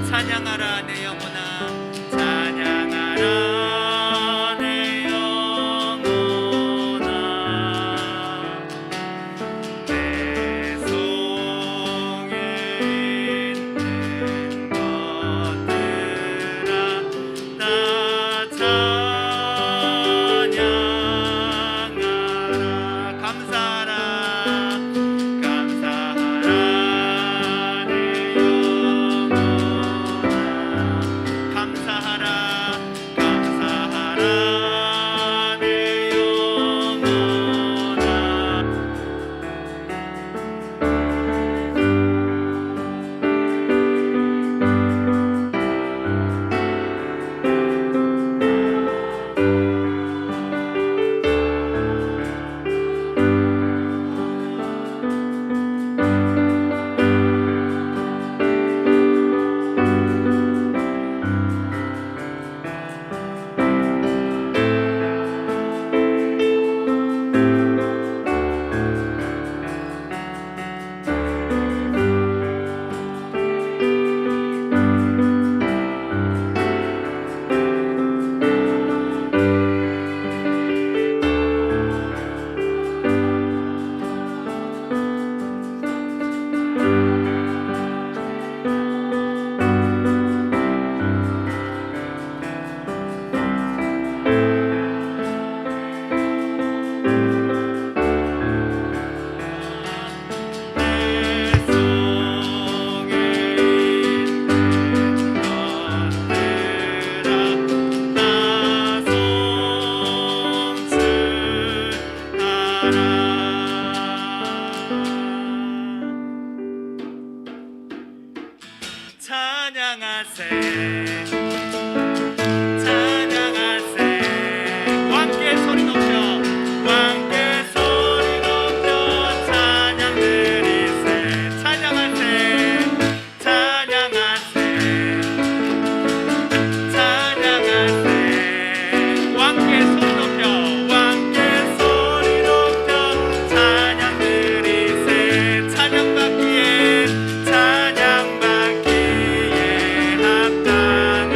찬양하라 내 영혼아, 찬양하라 내 영혼아. 내 속에 있는 것들아 다 찬양하라. 감사하라 감사하라 내 영혼아. 감사하라 감사하라 내 영혼아. 찬양하세 찬양하세 함께 소리 높여 함께 소리 높여 찬양 드리세 찬양하세 찬양하세 찬양하세 함께 소리 높여 함께 소리 높여 찬양 드리세 찬양 받기에 찬양 받기에 합당한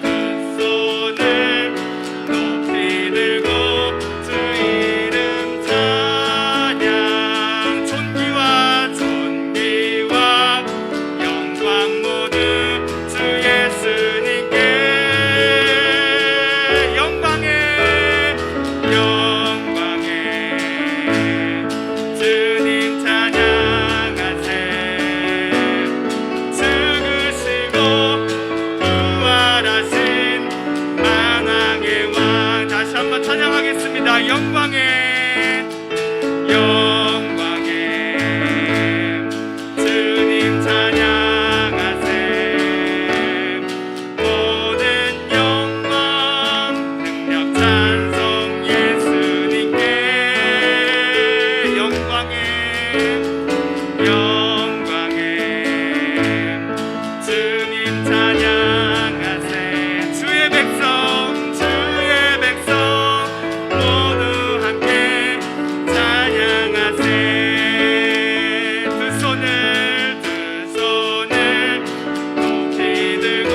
두 손을 높이 들고 주 이름 찬양 존귀와 영광 모두 주 예수님께 영광에 주님 찬양하세 죽으시고 부활하신 만왕의 왕 다시 한번 찬양하겠습니다. 영광에 주님 찬양하세 모든 영광 능력 찬송 예수님께 영광에 주님 찬양하세 주의 백성 모두 함께 찬양하세 두 손을 높이 들고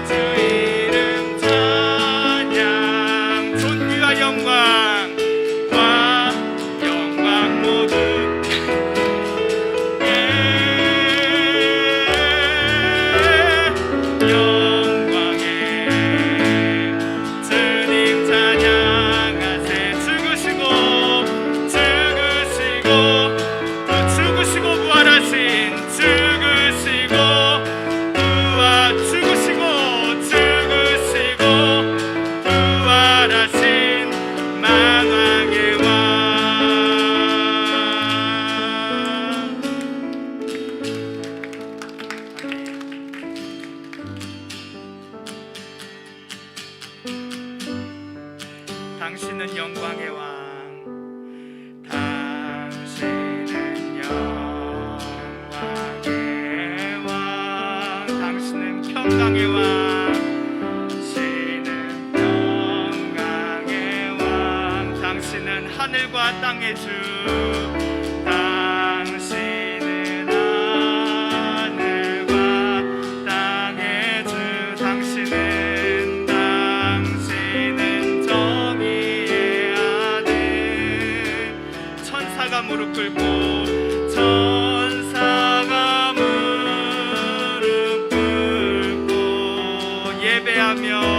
주 이름 찬양 존귀와 영광 모두 영광에 주님 찬양하세 죽으시고 부활하신 부활하신 만왕의 왕 당신은 영광의 왕 당신은 영광의 왕 당신은 평강의 왕 당신은 하늘과 땅의 주 당신은 하늘과 땅의 주 당신은 정의의 아들 천사가 무릎 꿇고 예배하며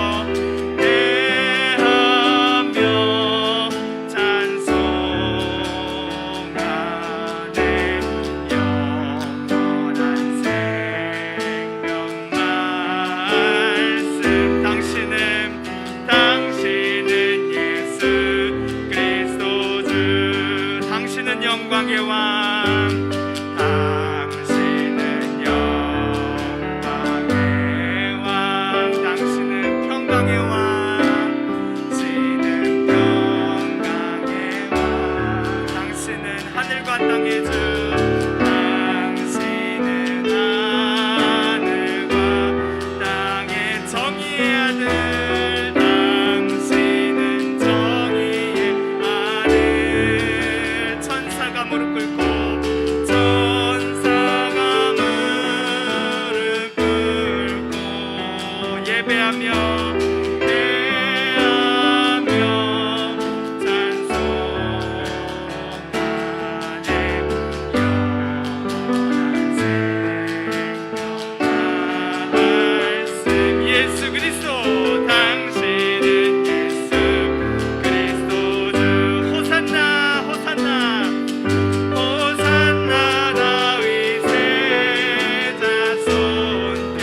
영광의 왕 당신은 영광의 왕 당신은 평강의 왕 당신은 하늘과 땅의 주 당신은 하늘과 땅의 정의의 아들 무릎 꿇고 예배하며 예수 그리스도 당신은 예수 그리스도 주 호산나 호산나 다윗의 자손께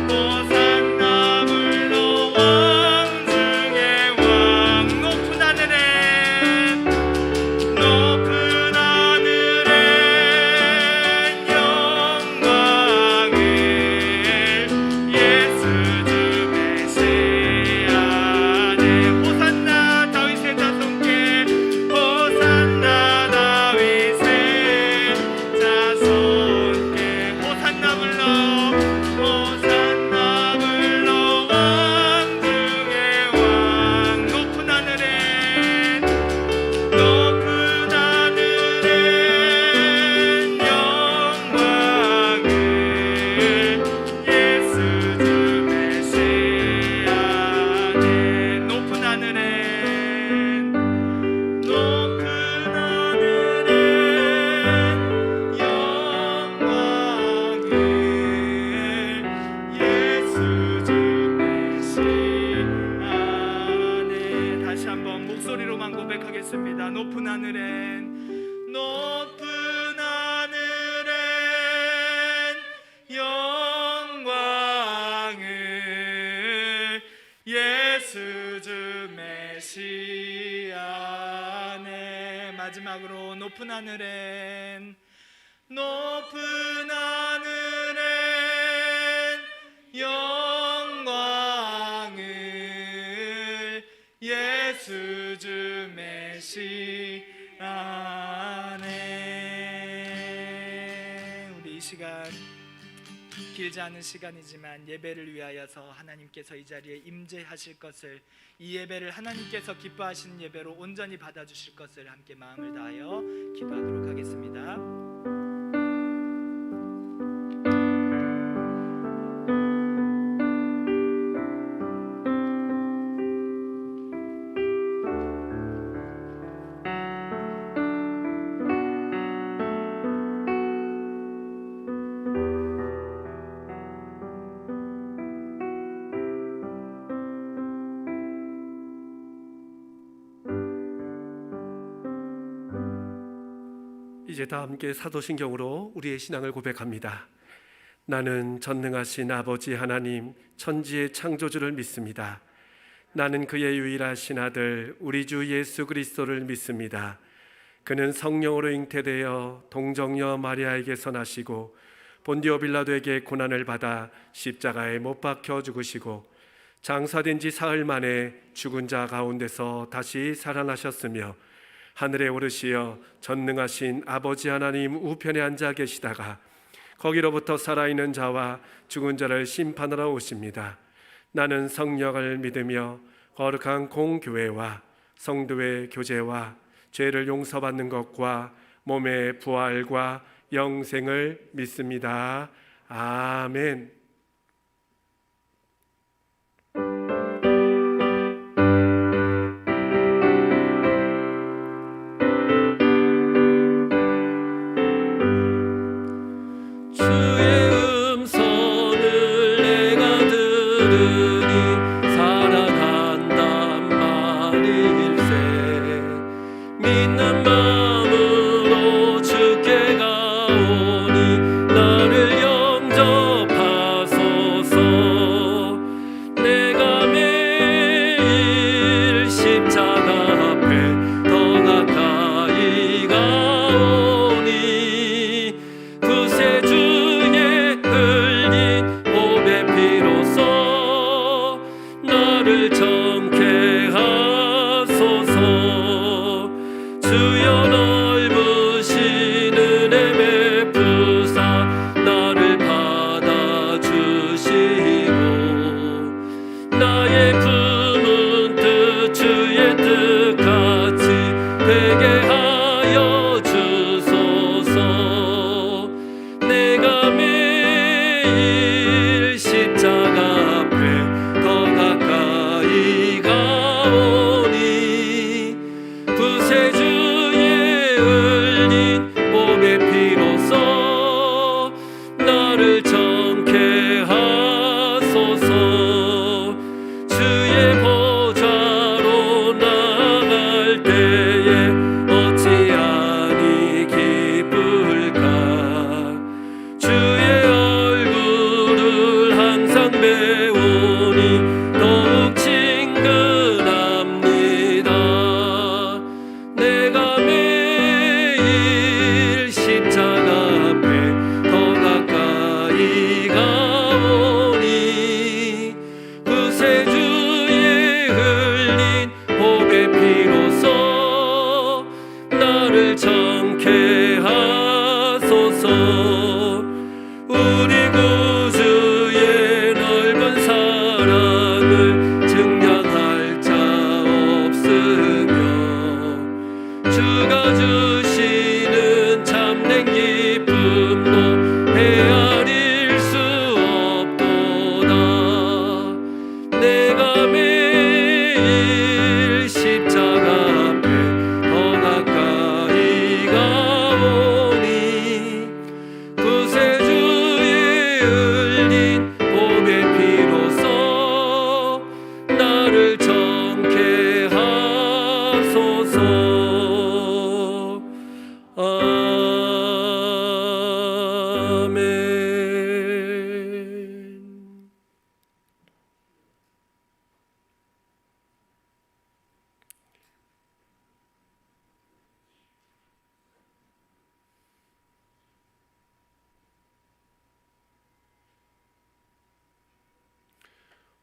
호산나 하겠습니다. 높은 하늘엔 영광을 예수 주 메시아네. 마지막으로 높은 하늘엔 영광을 예수 주 메시아네. 우리 이 시간 길지 않은 시간이지만 예배를 위하여서 하나님께서 이 자리에 임재하실 것을, 이 예배를 하나님께서 기뻐하시는 예배로 온전히 받아주실 것을 함께 마음을 다하여 기도하도록 하겠습니다. 이제 다 함께 사도신경으로 우리의 신앙을 고백합니다. 나는 전능하신 아버지 하나님 천지의 창조주를 믿습니다. 나는 그의 유일하신 아들 우리 주 예수 그리스도를 믿습니다. 그는 성령으로 잉태되어 동정녀 마리아에게서 나시고 본디오 빌라도에게 고난을 받아 십자가에 못 박혀 죽으시고 장사된 지 사흘 만에 죽은 자 가운데서 다시 살아나셨으며 하늘에 오르시어 전능하신 아버지 하나님 우편에 앉아 계시다가 거기로부터 살아있는 자와 죽은 자를 심판하러 오십니다. 나는 성령을 믿으며 거룩한 공교회와 성도의 교제와 죄를 용서받는 것과 몸의 부활과 영생을 믿습니다. 아멘.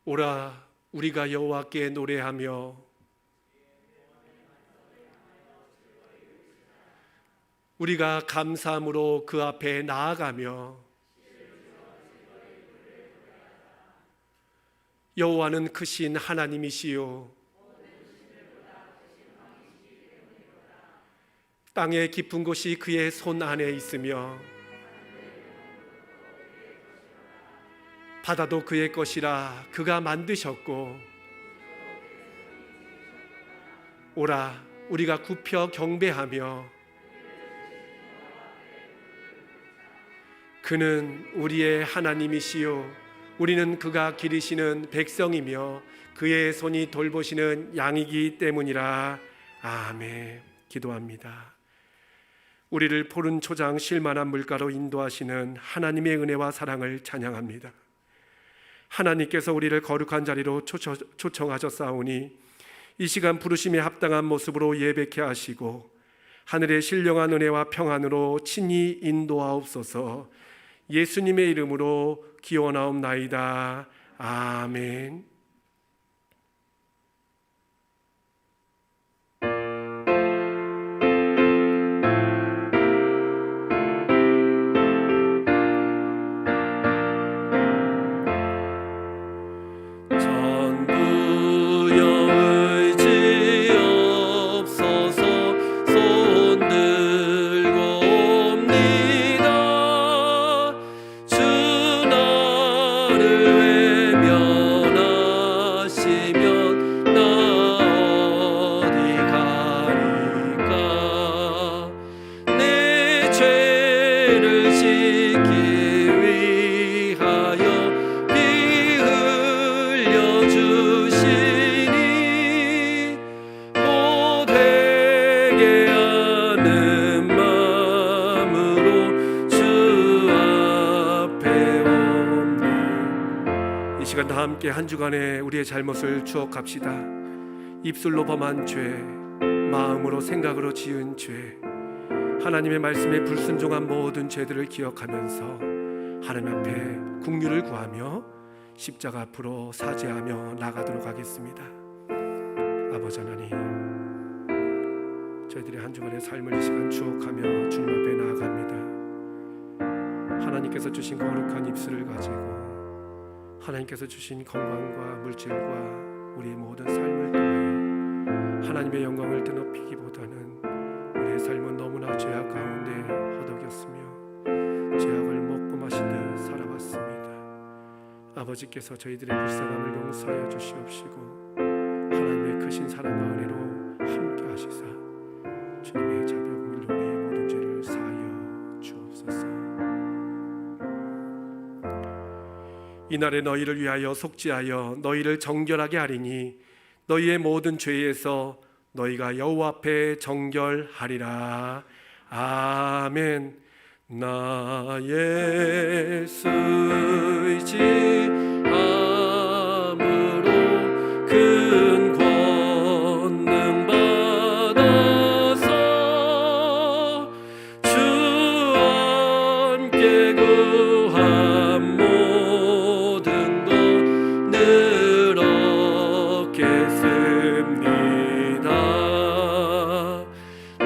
오라 우리가 여호와께 노래하며 우리가 감사함으로 그 앞에 나아가며 여호와는 크신 하나님이시요 땅의 깊은 곳이 그의 손 안에 있으며 바다도 그의 것이라 그가 만드셨고 오라 우리가 굽혀 경배하며 그는 우리의 하나님이시요 우리는 그가 기르시는 백성이며 그의 손이 돌보시는 양이기 때문이라. 아멘. 기도합니다. 우리를 푸른 초장 쉴만한 물가로 인도하시는 하나님의 은혜와 사랑을 찬양합니다. 하나님께서 우리를 거룩한 자리로 초청하셨사오니 이 시간 부르심에 합당한 모습으로 예배케 하시고 하늘의 신령한 은혜와 평안으로 친히 인도하옵소서. 예수님의 이름으로 기원하옵나이다. 아멘. 함께 한 주간의 우리의 잘못을 추억합시다. 입술로 범한 죄, 마음으로 생각으로 지은 죄, 하나님의 말씀에 불순종한 모든 죄들을 기억하면서 하나님 앞에 긍휼을 구하며 십자가 앞으로 사죄하며 나가도록 하겠습니다. 아버지 하나님, 저희들의 한 주간의 삶을 이 시간 추억하며 주님 앞에 나아갑니다. 하나님께서 주신 거룩한 입술을 가지고 하나님께서 주신 건강과 물질과 우리의 모든 삶을 통하여 하나님의 영광을 드높이기보다는 우리의 삶은 너무나 죄악 가운데 허덕였으며 죄악을 먹고 마신 듯 살아왔습니다. 아버지께서 저희들의 불쌍함을 용서하여 주시옵시고 하나님의 크신 사랑과 은혜로 함께 하시사 주님의 자비하고 우리의 모든 죄를 사하여 주옵소서. 이날에 너희를 위하여 속죄하여 너희를 정결하게 하리니 너희의 모든 죄에서 너희가 여호와 앞에 정결하리라. 아멘. 나의 의지함으로 큰 권능 받아서 주 함께 구함 모든 것 늘 얻겠습니다.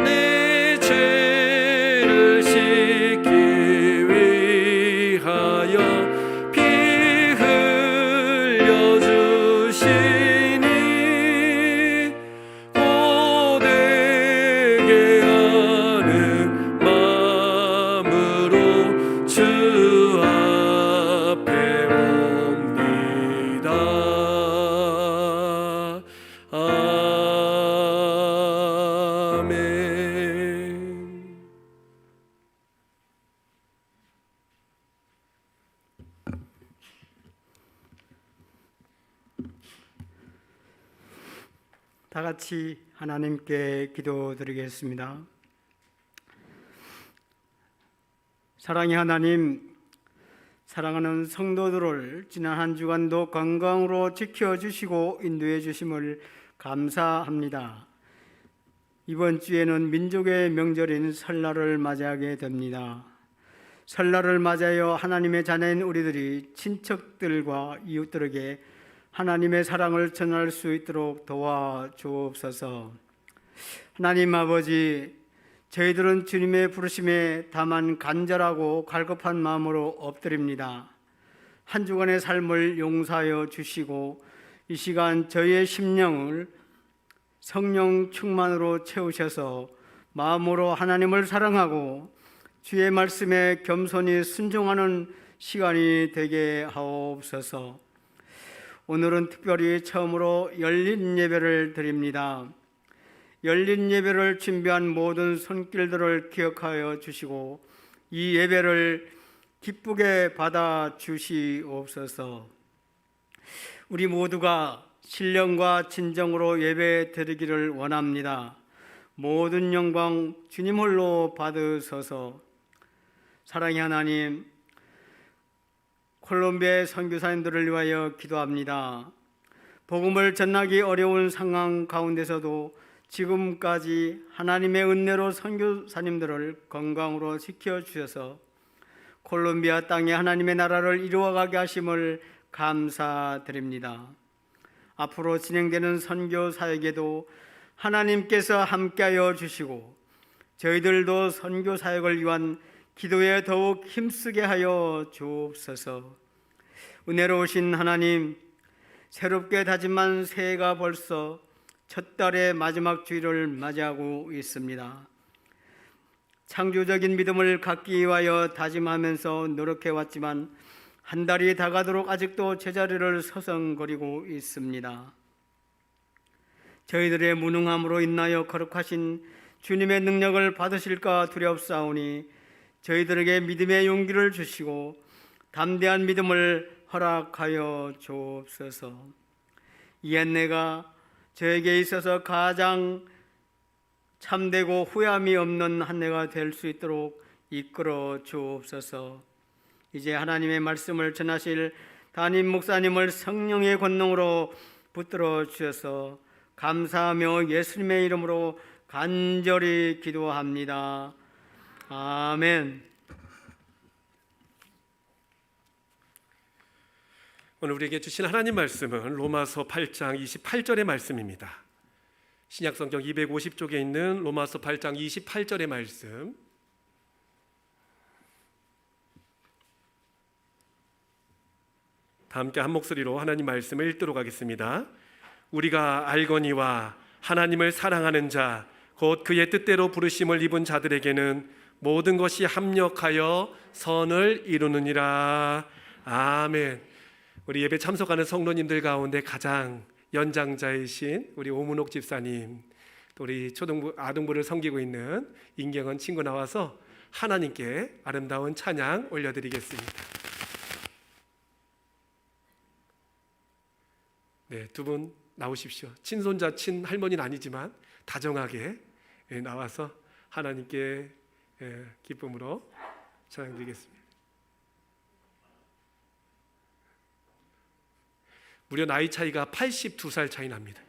내 죄를 씻기 위하여 피 흘려 주시니 고되게 하는 마음으로 주 앞에 옵니다. 아멘. 다 같이 하나님께 기도드리겠습니다. 사랑의 하나님, 사랑하는 성도들을 지난 한 주간도 건강으로 지켜주시고 인도해 주심을 감사합니다. 이번 주에는 민족의 명절인 설날을 맞이하게 됩니다. 설날을 맞이하여 하나님의 자녀인 우리들이 친척들과 이웃들에게 하나님의 사랑을 전할 수 있도록 도와주옵소서. 하나님 아버지, 저희들은 주님의 부르심에 다만 간절하고 갈급한 마음으로 엎드립니다. 한 주간의 삶을 용서하여 주시고 이 시간 저희의 심령을 성령 충만으로 채우셔서 마음으로 하나님을 사랑하고 주의 말씀에 겸손히 순종하는 시간이 되게 하옵소서. 오늘은 특별히 처음으로 열린 예배를 드립니다. 열린 예배를 준비한 모든 손길들을 기억하여 주시고 이 예배를 기쁘게 받아 주시옵소서. 우리 모두가 신령과 진정으로 예배 드리기를 원합니다. 모든 영광 주님 홀로 받으소서. 사랑의 하나님, 콜롬비아의 선교사님들을 위하여 기도합니다. 복음을 전하기 어려운 상황 가운데서도 지금까지 하나님의 은혜로 선교사님들을 건강으로 지켜주셔서 콜롬비아 땅에 하나님의 나라를 이루어가게 하심을 감사드립니다. 앞으로 진행되는 선교 사역에도 하나님께서 함께하여 주시고 저희들도 선교 사역을 위한 기도에 더욱 힘쓰게 하여 주옵소서. 은혜로우신 하나님, 새롭게 다짐한 새해가 벌써 첫 달의 마지막 주일을 맞이하고 있습니다. 창조적인 믿음을 갖기 위하여 다짐하면서 노력해왔지만 한 달이 다가도록 아직도 제자리를 서성거리고 있습니다. 저희들의 무능함으로 인하여 거룩하신 주님의 능력을 받으실까 두렵사오니 저희들에게 믿음의 용기를 주시고 담대한 믿음을 허락하여 주옵소서. 이 한해가 저에게 있어서 가장 참되고 후회함이 없는 한 해가 될 수 있도록 이끌어 주옵소서. 이제 하나님의 말씀을 전하실 담임 목사님을 성령의 권능으로 붙들어 주셔서 감사하며 예수님의 이름으로 간절히 기도합니다. 아멘. 오늘 우리에게 주신 하나님 말씀은 로마서 8장 28절의 말씀입니다. 신약성경 250쪽에 있는 로마서 8장 28절의 말씀, 다 함께 한 목소리로 하나님 말씀을 읽도록 하겠습니다. 우리가 알거니와 하나님을 사랑하는 자 곧 그의 뜻대로 부르심을 입은 자들에게는 모든 것이 합력하여 선을 이루느니라. 아멘. 우리 예배 참석하는 성도님들 가운데 가장 연장자이신 우리 오문옥 집사님, 또 우리 초등부 아동부를 섬기고 있는 임경원 친구 나와서 하나님께 아름다운 찬양 올려드리겠습니다. 네, 두 분 나오십시오. 친손자, 친할머니는 아니지만 다정하게 나와서 하나님께 기쁨으로 찬양드리겠습니다. 무려 나이 차이가 82살 차이 납니다.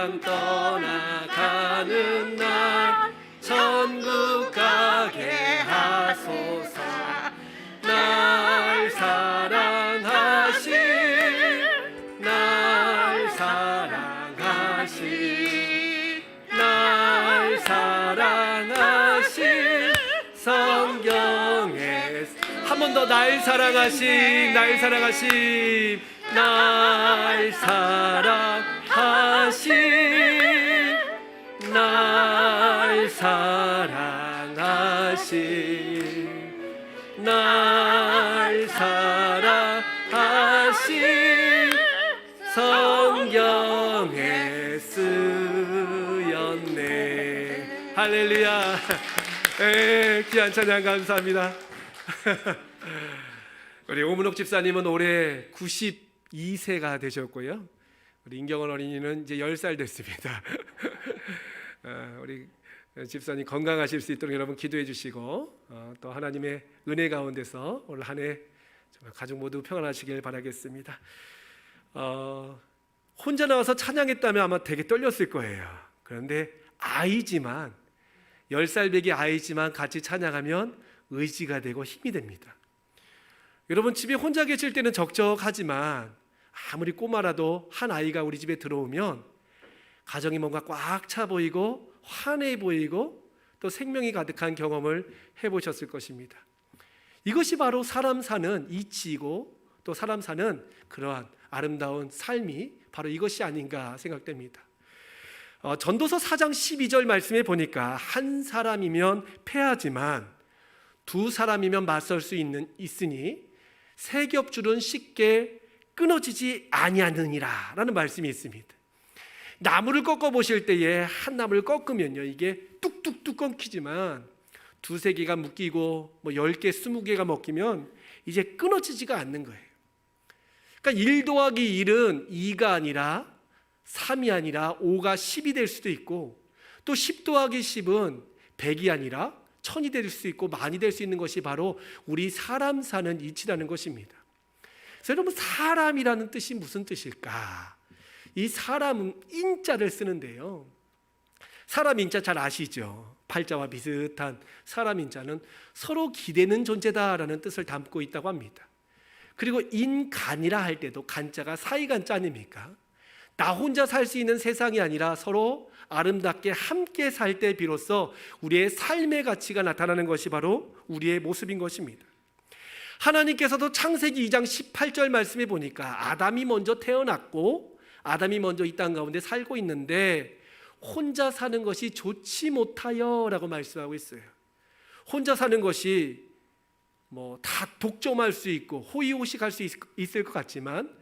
세상 떠나가는 날 천국 가게 하소서. 날 사랑하신 날 사랑하신 날 사랑하신 성경에 한 번 더 날 사랑하신 날 사랑하신 날 사랑하신 날 사랑하신 날 사랑하신 성경에 쓰였네. 할렐루야. 귀한 찬양 감사합니다. 우리 오문옥 집사님은 올해 92세가 되셨고요. 우리 임경원 어린이는 이제 10살 됐습니다. 우리 집사님 건강하실 수 있도록 여러분 기도해 주시고 또 하나님의 은혜 가운데서 올 한 해 가족 모두 평안하시길 바라겠습니다. 혼자 나와서 찬양했다면 아마 되게 떨렸을 거예요. 그런데 아이지만 10살 배기 아이지만 같이 찬양하면 의지가 되고 힘이 됩니다. 여러분 집에 혼자 계실 때는 적적하지만 아무리 꼬마라도 한 아이가 우리 집에 들어오면 가정이 뭔가 꽉 차 보이고 환해 보이고 또 생명이 가득한 경험을 해보셨을 것입니다. 이것이 바로 사람 사는 이치이고 또 사람 사는 그러한 아름다운 삶이 바로 이것이 아닌가 생각됩니다. 전도서 4장 12절 말씀에 보니까 한 사람이면 패하지만 두 사람이면 맞설 수 있으니 세 겹줄은 쉽게 끊어지지 아니하느니라 라는 말씀이 있습니다. 나무를 꺾어 보실 때에 한 나무를 꺾으면요 이게 뚝뚝뚝 끊기지만 두세 개가 묶이고 뭐 10개 20개가 먹히면 이제 끊어지지가 않는 거예요. 그러니까 1 더하기 1은 2가 아니라 3이 아니라 5가 10이 될 수도 있고 또 10 더하기 10은 100이 아니라 1000이 될 수 있고 만이 될 수 있는 것이 바로 우리 사람 사는 이치라는 것입니다. 그래서 여러분 사람이라는 뜻이 무슨 뜻일까? 이 사람은 인자를 쓰는데요. 사람 인자 잘 아시죠? 팔자와 비슷한 사람 인자는 서로 기대는 존재다라는 뜻을 담고 있다고 합니다. 그리고 인간이라 할 때도 간자가 사이간자 아닙니까? 나 혼자 살 수 있는 세상이 아니라 서로 아름답게 함께 살 때 비로소 우리의 삶의 가치가 나타나는 것이 바로 우리의 모습인 것입니다. 하나님께서도 창세기 2장 18절 말씀에 보니까 아담이 먼저 태어났고 아담이 먼저 이 땅 가운데 살고 있는데 혼자 사는 것이 좋지 못하여 라고 말씀하고 있어요. 혼자 사는 것이 뭐 다 독점할 수 있고 호의호식할 수 있을 것 같지만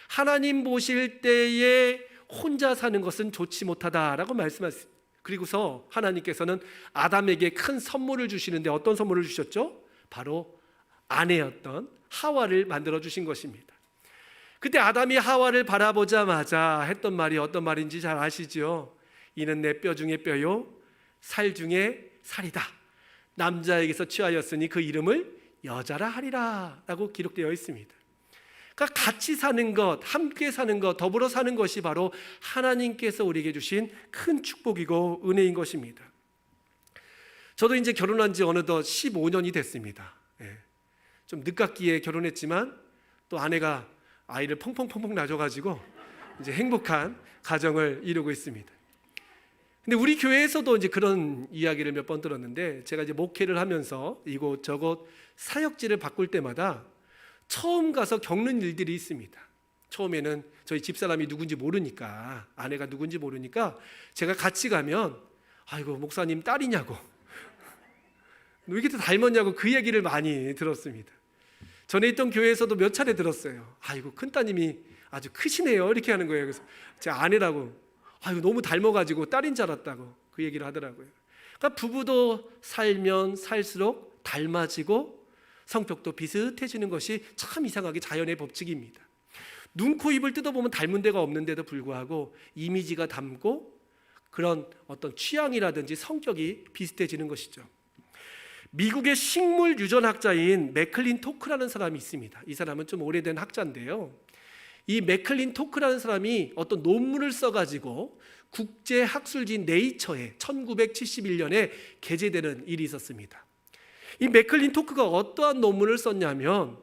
하나님 보실 때에 혼자 사는 것은 좋지 못하다라고 말씀하셨습니다. 그리고서 하나님께서는 아담에게 큰 선물을 주시는데 어떤 선물을 주셨죠? 바로 아내였던 하와를 만들어 주신 것입니다. 그때 아담이 하와를 바라보자마자 했던 말이 어떤 말인지 잘 아시죠? 이는 내 뼈 중에 뼈요 살 중에 살이다. 남자에게서 취하였으니 그 이름을 여자라 하리라 라고 기록되어 있습니다. 그러니까 같이 사는 것, 함께 사는 것, 더불어 사는 것이 바로 하나님께서 우리에게 주신 큰 축복이고 은혜인 것입니다. 저도 이제 결혼한 지 어느덧 15년이 됐습니다. 좀 늦깎이에 결혼했지만 또 아내가 아이를 펑펑펑펑 낳아가지고 이제 행복한 가정을 이루고 있습니다. 근데 우리 교회에서도 이제 그런 이야기를 몇 번 들었는데 제가 이제 목회를 하면서 이곳 저곳 사역지를 바꿀 때마다 처음 가서 겪는 일들이 있습니다. 처음에는 저희 집사람이 누군지 모르니까 아내가 누군지 모르니까 제가 같이 가면 아이고 목사님 딸이냐고 왜 이렇게 닮았냐고 그 얘기를 많이 들었습니다. 전에 있던 교회에서도 몇 차례 들었어요. 아이고 큰따님이 아주 크시네요 이렇게 하는 거예요. 그래서 제 아내라고 아이고 너무 닮아가지고 딸인 줄 알았다고 그 얘기를 하더라고요. 그러니까 부부도 살면 살수록 닮아지고 성격도 비슷해지는 것이 참 이상하게 자연의 법칙입니다. 눈, 코, 입을 뜯어보면 닮은 데가 없는데도 불구하고 이미지가 닮고 그런 어떤 취향이라든지 성격이 비슷해지는 것이죠. 미국의 식물 유전학자인 맥클린 토크라는 사람이 있습니다. 이 사람은 좀 오래된 학자인데요. 이 맥클린 토크라는 사람이 어떤 논문을 써가지고 국제학술지 네이처에 1971년에 게재되는 일이 있었습니다. 이 맥클린 토크가 어떠한 논문을 썼냐면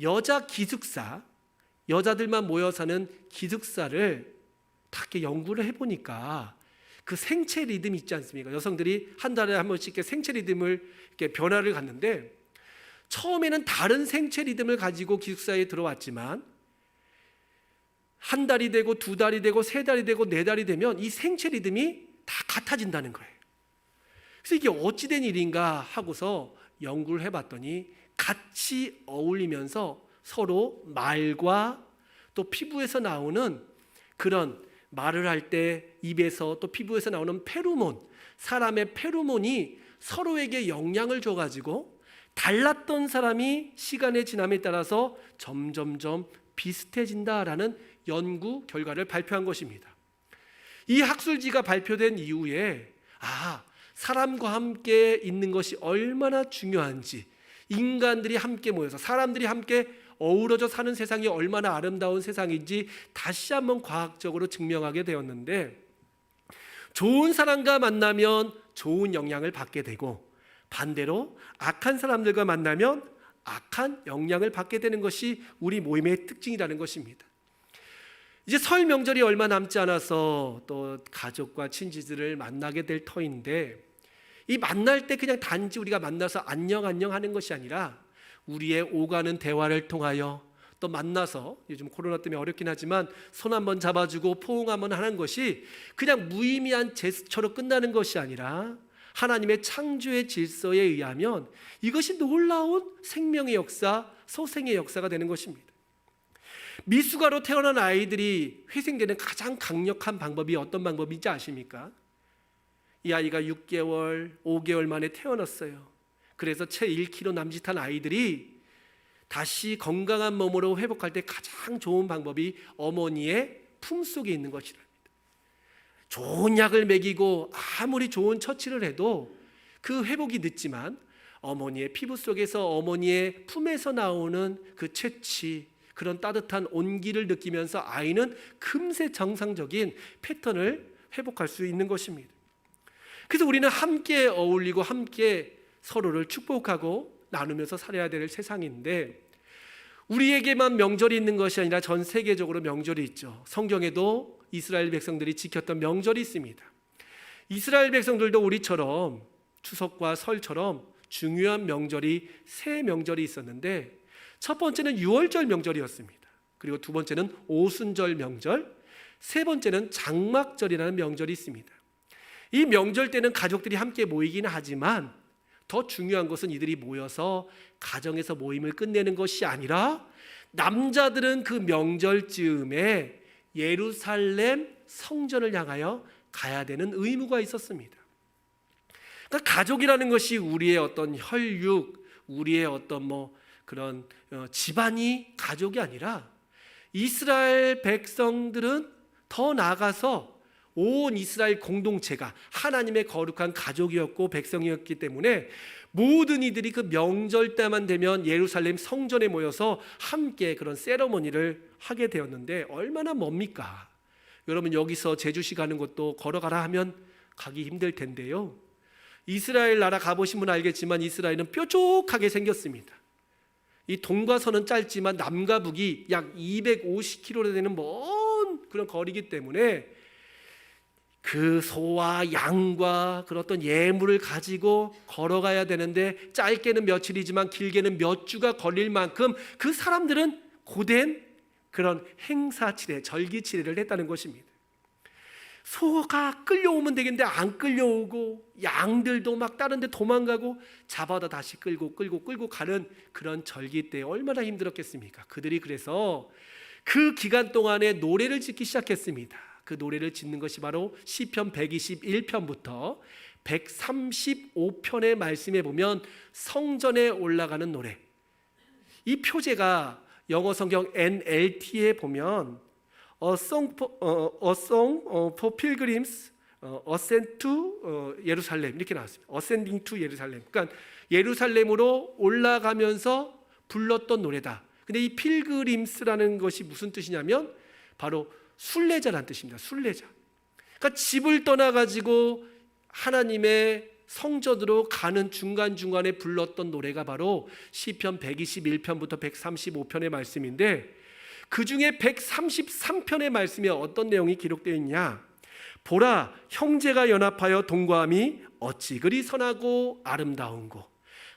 여자 기숙사, 여자들만 모여 사는 기숙사를 다 이렇게 연구를 해보니까 그 생체 리듬 있지 않습니까? 여성들이 한 달에 한 번씩 이렇게 생체 리듬을 이렇게 변화를 갖는데 처음에는 다른 생체 리듬을 가지고 기숙사에 들어왔지만 한 달이 되고 두 달이 되고 세 달이 되고 네 달이 되면 이 생체 리듬이 다 같아진다는 거예요. 그래서 이게 어찌된 일인가 하고서 연구를 해봤더니 같이 어울리면서 서로 말과 또 피부에서 나오는 그런 말을 할 때 입에서 또 피부에서 나오는 페로몬, 사람의 페로몬이 서로에게 영향을 줘가지고 달랐던 사람이 시간의 지남에 따라서 점점점 비슷해진다라는 연구 결과를 발표한 것입니다. 이 학술지가 발표된 이후에 사람과 함께 있는 것이 얼마나 중요한지, 인간들이 함께 모여서 사람들이 함께 어우러져 사는 세상이 얼마나 아름다운 세상인지 다시 한번 과학적으로 증명하게 되었는데, 좋은 사람과 만나면 좋은 영향을 받게 되고 반대로 악한 사람들과 만나면 악한 영향을 받게 되는 것이 우리 모임의 특징이라는 것입니다. 이제 설 명절이 얼마 남지 않아서 또 가족과 친지들을 만나게 될 터인데, 이 만날 때 그냥 단지 우리가 만나서 안녕 하는 것이 아니라 우리의 오가는 대화를 통하여 또 만나서, 요즘 코로나 때문에 어렵긴 하지만 손 한번 잡아주고 포옹 한번 하는 것이 그냥 무의미한 제스처로 끝나는 것이 아니라 하나님의 창조의 질서에 의하면 이것이 놀라운 생명의 역사, 소생의 역사가 되는 것입니다. 미숙아로 태어난 아이들이 회생되는 가장 강력한 방법이 어떤 방법인지 아십니까? 이 아이가 6개월, 5개월 만에 태어났어요. 그래서 채 1kg 남짓한 아이들이 다시 건강한 몸으로 회복할 때 가장 좋은 방법이 어머니의 품속에 있는 것이랍니다. 좋은 약을 먹이고 아무리 좋은 처치를 해도 그 회복이 늦지만 어머니의 피부 속에서, 어머니의 품에서 나오는 그 채취, 그런 따뜻한 온기를 느끼면서 아이는 금세 정상적인 패턴을 회복할 수 있는 것입니다. 그래서 우리는 함께 어울리고 함께 서로를 축복하고 나누면서 살아야 될 세상인데, 우리에게만 명절이 있는 것이 아니라 전 세계적으로 명절이 있죠. 성경에도 이스라엘 백성들이 지켰던 명절이 있습니다. 이스라엘 백성들도 우리처럼 추석과 설처럼 중요한 명절이 세 명절이 있었는데, 첫 번째는 유월절 명절이었습니다. 그리고 두 번째는 오순절 명절, 세 번째는 장막절이라는 명절이 있습니다. 이 명절 때는 가족들이 함께 모이긴 하지만 더 중요한 것은 이들이 모여서 가정에서 모임을 끝내는 것이 아니라 남자들은 그 명절쯤에 예루살렘 성전을 향하여 가야 되는 의무가 있었습니다. 그러니까 가족이라는 것이 우리의 어떤 혈육, 우리의 어떤 그런 집안이 가족이 아니라 이스라엘 백성들은 더 나아가서 온 이스라엘 공동체가 하나님의 거룩한 가족이었고 백성이었기 때문에 모든 이들이 그 명절 때만 되면 예루살렘 성전에 모여서 함께 그런 세러머니를 하게 되었는데, 얼마나 멉니까? 여러분, 여기서 제주시 가는 것도 걸어가라 하면 가기 힘들 텐데요, 이스라엘 나라 가보신 분은 알겠지만 이스라엘은 뾰족하게 생겼습니다. 이 동과 서는 짧지만 남과 북이 약 250km 되는 먼 그런 거리이기 때문에 그 소와 양과 그런 어떤 예물을 가지고 걸어가야 되는데, 짧게는 며칠이지만 길게는 몇 주가 걸릴 만큼 그 사람들은 고된 그런 행사치레, 절기치레를 했다는 것입니다. 소가 끌려오면 되겠는데 안 끌려오고, 양들도 막 다른 데 도망가고 잡아다 다시 끌고 가는 그런 절기 때 얼마나 힘들었겠습니까? 그들이 그래서 그 기간 동안에 노래를 짓기 시작했습니다. 그 노래를 짓는 것이 바로 시편 121편부터 135편의 말씀에 보면 성전에 올라가는 노래, 이 표제가 영어 성경 NLT에 보면 A song for pilgrims ascend to 예루살렘 이렇게 나왔습니다. Ascending to 예루살렘. 그러니까 예루살렘으로 올라가면서 불렀던 노래다. 근데 이 필그림스라는 것이 무슨 뜻이냐면 바로 순례자라는 뜻입니다. 순례자. 그러니까 집을 떠나가지고 하나님의 성전으로 가는 중간중간에 불렀던 노래가 바로 시편 121편부터 135편의 말씀인데, 그 중에 133편의 말씀에 어떤 내용이 기록되어 있냐? 보라, 형제가 연합하여 동거함이 어찌 그리 선하고 아름다운고.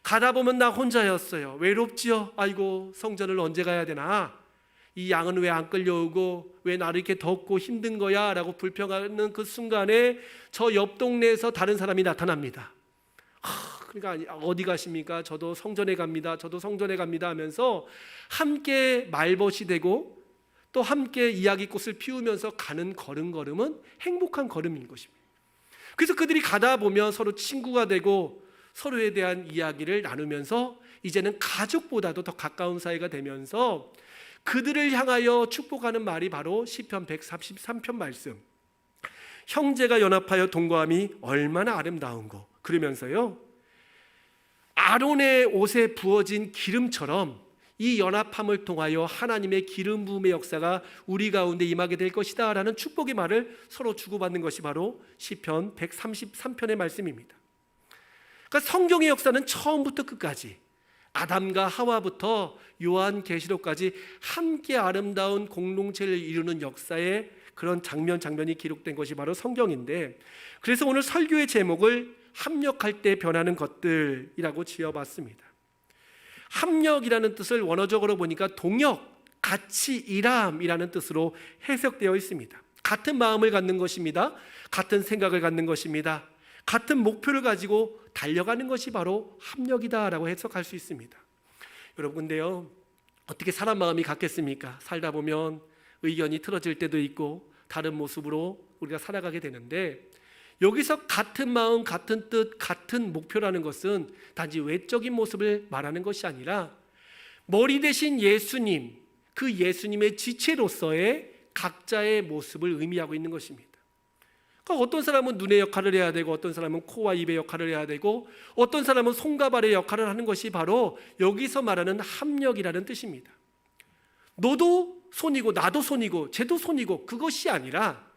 가다 보면 나 혼자였어요. 외롭지요. 아이고, 성전을 언제 가야 되나? 이 양은 왜 안 끌려오고 왜 나를 이렇게 덥고 힘든 거야? 라고 불평하는 그 순간에 저 옆 동네에서 다른 사람이 나타납니다. 그러니까 어디 가십니까? 저도 성전에 갑니다. 저도 성전에 갑니다 하면서 함께 말벗이 되고 또 함께 이야기꽃을 피우면서 가는 걸음은 행복한 걸음인 것입니다. 그래서 그들이 가다 보면 서로 친구가 되고 서로에 대한 이야기를 나누면서 이제는 가족보다도 더 가까운 사이가 되면서 그들을 향하여 축복하는 말이 바로 시편 133편 말씀. 형제가 연합하여 동거함이 얼마나 아름다운고. 그러면서요, 아론의 옷에 부어진 기름처럼 이 연합함을 통하여 하나님의 기름 부음의 역사가 우리 가운데 임하게 될 것이다 라는 축복의 말을 서로 주고받는 것이 바로 시편 133편의 말씀입니다. 그러니까 성경의 역사는 처음부터 끝까지, 아담과 하와부터 요한계시록까지 함께 아름다운 공동체를 이루는 역사의 그런 장면이 기록된 것이 바로 성경인데, 그래서 오늘 설교의 제목을 합력할 때 변하는 것들이라고 지어봤습니다. 합력이라는 뜻을 원어적으로 보니까 동역, 같이 일함이라는 뜻으로 해석되어 있습니다. 같은 마음을 갖는 것입니다. 같은 생각을 갖는 것입니다. 같은 목표를 가지고 달려가는 것이 바로 합력이다라고 해석할 수 있습니다. 여러분, 근데요, 어떻게 사람 마음이 같겠습니까? 살다 보면 의견이 틀어질 때도 있고 다른 모습으로 우리가 살아가게 되는데, 여기서 같은 마음, 같은 뜻, 같은 목표라는 것은 단지 외적인 모습을 말하는 것이 아니라 머리 대신 예수님, 그 예수님의 지체로서의 각자의 모습을 의미하고 있는 것입니다. 그러니까 어떤 사람은 눈의 역할을 해야 되고, 어떤 사람은 코와 입의 역할을 해야 되고, 어떤 사람은 손과 발의 역할을 하는 것이 바로 여기서 말하는 합력이라는 뜻입니다. 너도 손이고 나도 손이고 쟤도 손이고, 그것이 아니라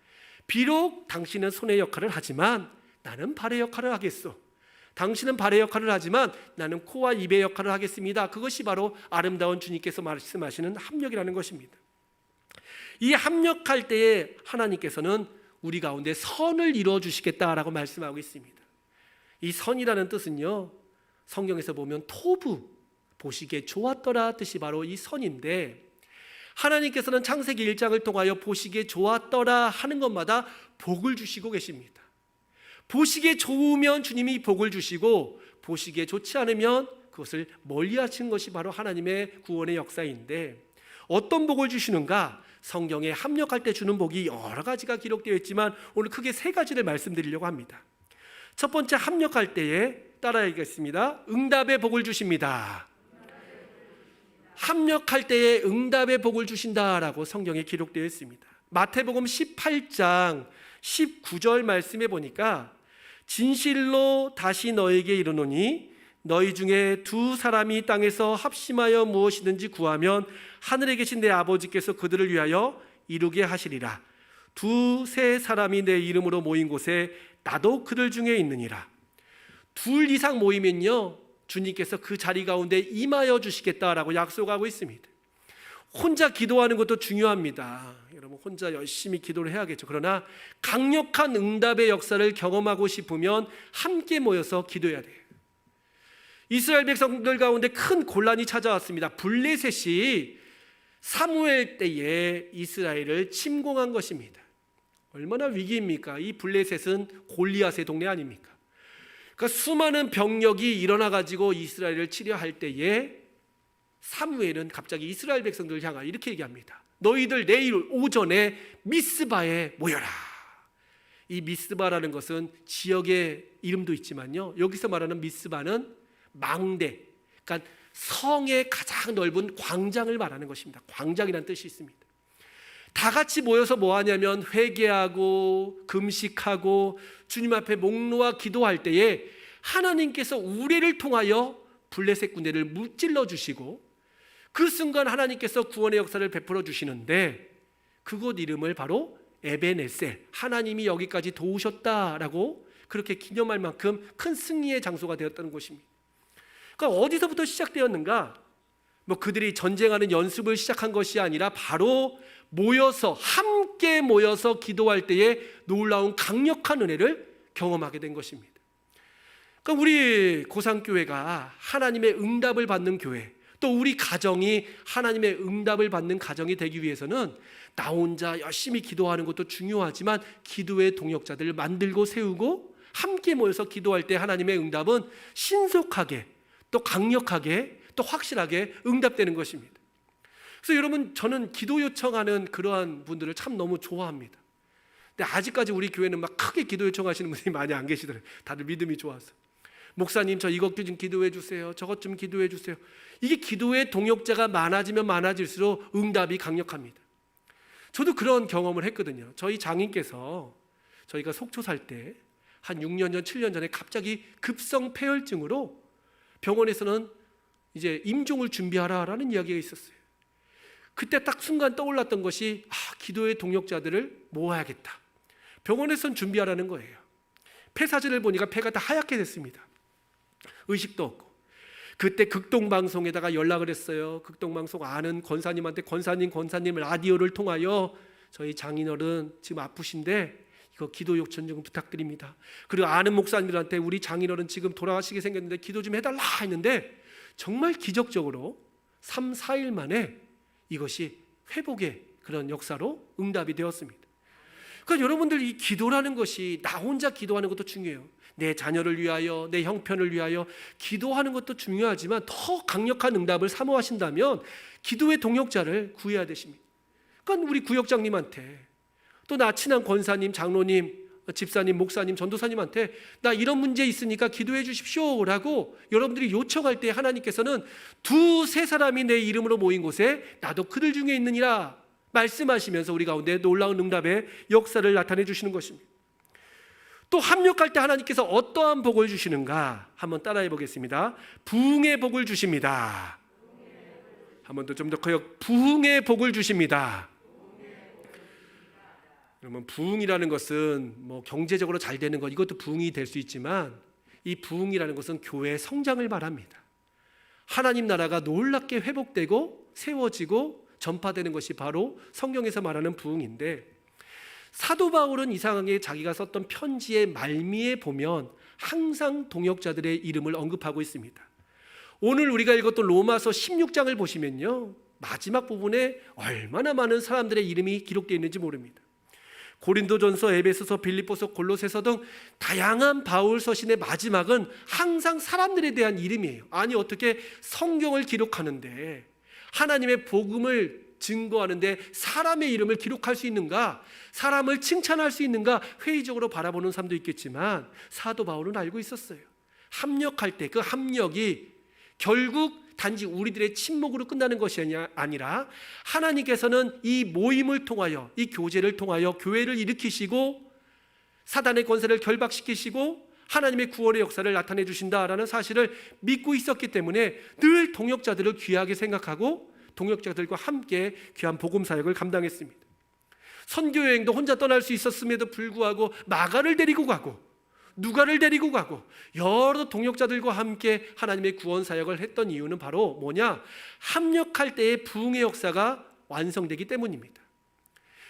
비록 당신은 손의 역할을 하지만 나는 발의 역할을 하겠소. 당신은 발의 역할을 하지만 나는 코와 입의 역할을 하겠습니다. 그것이 바로 아름다운 주님께서 말씀하시는 합력이라는 것입니다. 이 합력할 때에 하나님께서는 우리 가운데 선을 이루어 주시겠다라고 말씀하고 있습니다. 이 선이라는 뜻은요, 성경에서 보면 토부, 보시기에 좋았더라 뜻이 바로 이 선인데, 하나님께서는 창세기 1장을 통하여 보시기에 좋았더라 하는 것마다 복을 주시고 계십니다. 보시기에 좋으면 주님이 복을 주시고, 보시기에 좋지 않으면 그것을 멀리 하시는 것이 바로 하나님의 구원의 역사인데, 어떤 복을 주시는가? 성경에 합력할 때 주는 복이 여러 가지가 기록되어 있지만 오늘 크게 세 가지를 말씀드리려고 합니다. 첫 번째, 합력할 때에 따라하겠습니다. 응답의 복을 주십니다. 합력할 때에 응답의 복을 주신다라고 성경에 기록되어 있습니다. 마태복음 18장 19절 말씀에 보니까, 진실로 다시 너에게 이르노니 너희 중에 두 사람이 땅에서 합심하여 무엇이든지 구하면 하늘에 계신 내 아버지께서 그들을 위하여 이루게 하시리라. 두세 사람이 내 이름으로 모인 곳에 나도 그들 중에 있느니라. 둘 이상 모이면요, 주님께서 그 자리 가운데 임하여 주시겠다라고 약속하고 있습니다. 혼자 기도하는 것도 중요합니다. 여러분, 혼자 열심히 기도를 해야겠죠. 그러나 강력한 응답의 역사를 경험하고 싶으면 함께 모여서 기도해야 돼요. 이스라엘 백성들 가운데 큰 곤란이 찾아왔습니다. 블레셋이 사무엘 때에 이스라엘을 침공한 것입니다. 얼마나 위기입니까? 이 블레셋은 골리앗의 동네 아닙니까? 그러니까 수많은 병력이 일어나가지고 이스라엘을 치려 할 때에 사무엘은 갑자기 이스라엘 백성들을 향하여 이렇게 얘기합니다. 너희들 내일 오전에 미스바에 모여라. 이 미스바라는 것은 지역의 이름도 있지만요, 여기서 말하는 미스바는 망대, 그러니까 성의 가장 넓은 광장을 말하는 것입니다. 광장이라는 뜻이 있습니다. 다 같이 모여서 뭐 하냐면 회개하고 금식하고 주님 앞에 목 놓아 기도할 때에 하나님께서 우레를 통하여 블레셋 군대를 무찔러 주시고, 그 순간 하나님께서 구원의 역사를 베풀어 주시는데 그곳 이름을 바로 에베네셀, 하나님이 여기까지 도우셨다라고 그렇게 기념할 만큼 큰 승리의 장소가 되었다는 것입니다. 그러니까 어디서부터 시작되었는가? 뭐 그들이 전쟁하는 연습을 시작한 것이 아니라 바로 모여서 함께 모여서 기도할 때에 놀라운 강력한 은혜를 경험하게 된 것입니다. 그러니까 우리 고상교회가 하나님의 응답을 받는 교회, 또 우리 가정이 하나님의 응답을 받는 가정이 되기 위해서는 나 혼자 열심히 기도하는 것도 중요하지만 기도의 동역자들을 만들고 세우고 함께 모여서 기도할 때 하나님의 응답은 신속하게 또 강력하게 또 확실하게 응답되는 것입니다. 그래서 여러분, 저는 기도 요청하는 그러한 분들을 참 너무 좋아합니다. 근데 아직까지 우리 교회는 막 크게 기도 요청하시는 분들이 많이 안 계시더라고요. 다들 믿음이 좋아서. 목사님, 저 이것 좀 기도해 주세요. 저것 좀 기도해 주세요. 이게 기도의 동역자가 많아지면 많아질수록 응답이 강력합니다. 저도 그런 경험을 했거든요. 저희 장인께서 저희가 속초 살 때 한 6년 전, 7년 전에 갑자기 급성 폐혈증으로 병원에서는 이제 임종을 준비하라라는 이야기가 있었어요. 그때 딱 순간 떠올랐던 것이 기도의 동역자들을 모아야겠다. 병원에서는 준비하라는 거예요. 폐 사진을 보니까 폐가 다 하얗게 됐습니다. 의식도 없고. 그때 극동방송에다가 연락을 했어요. 극동방송 아는 권사님한테 권사님 라디오를 통하여 저희 장인어른 지금 아프신데 이거 기도 요청 좀 부탁드립니다. 그리고 아는 목사님들한테 우리 장인어른 지금 돌아가시게 생겼는데 기도 좀 해달라 했는데 정말 기적적으로 3, 4일 만에 이것이 회복의 그런 역사로 응답이 되었습니다. 그러니까 여러분들, 이 기도라는 것이 나 혼자 기도하는 것도 중요해요. 내 자녀를 위하여, 내 형편을 위하여 기도하는 것도 중요하지만 더 강력한 응답을 사모하신다면 기도의 동역자를 구해야 되십니다. 그러니까 우리 구역장님한테, 또 나 친한 권사님, 장로님, 집사님, 목사님, 전도사님한테 나 이런 문제 있으니까 기도해 주십시오라고 여러분들이 요청할 때 하나님께서는 2, 3 내 이름으로 모인 곳에 나도 그들 중에 있느니라 말씀하시면서 우리 가운데 놀라운 응답의 역사를 나타내 주시는 것입니다. 또 합력할 때 하나님께서 어떠한 복을 주시는가 한번 따라해 보겠습니다. 부흥의 복을 주십니다. 한 번 더 좀 더 커요. 부흥의 복을 주십니다. 그러면 부흥이라는 것은 뭐 경제적으로 잘 되는 것, 이것도 부흥이 될 수 있지만 이 부흥이라는 것은 교회의 성장을 말합니다. 하나님 나라가 놀랍게 회복되고 세워지고 전파되는 것이 바로 성경에서 말하는 부흥인데, 사도 바울은 이상하게 자기가 썼던 편지의 말미에 보면 항상 동역자들의 이름을 언급하고 있습니다. 오늘 우리가 읽었던 로마서 16장을 보시면요, 마지막 부분에 얼마나 많은 사람들의 이름이 기록되어 있는지 모릅니다. 고린도전서, 에베소서, 빌립보서, 골로새서 등 다양한 바울 서신의 마지막은 항상 사람들에 대한 이름이에요. 아니 어떻게 성경을 기록하는데, 하나님의 복음을 증거하는데 사람의 이름을 기록할 수 있는가, 사람을 칭찬할 수 있는가 회의적으로 바라보는 사람도 있겠지만 사도 바울은 알고 있었어요. 합력할 때 그 합력이 결국 단지 우리들의 침묵으로 끝나는 것이 아니라 하나님께서는 이 모임을 통하여, 이 교제를 통하여 교회를 일으키시고 사단의 권세를 결박시키시고 하나님의 구원의 역사를 나타내 주신다라는 사실을 믿고 있었기 때문에 늘 동역자들을 귀하게 생각하고 동역자들과 함께 귀한 복음 사역을 감당했습니다. 선교 여행도 혼자 떠날 수 있었음에도 불구하고 마가를 데리고 가고 누가를 데리고 가고 여러 동역자들과 함께 하나님의 구원 사역을 했던 이유는 바로 뭐냐? 합력할 때의 부흥의 역사가 완성되기 때문입니다.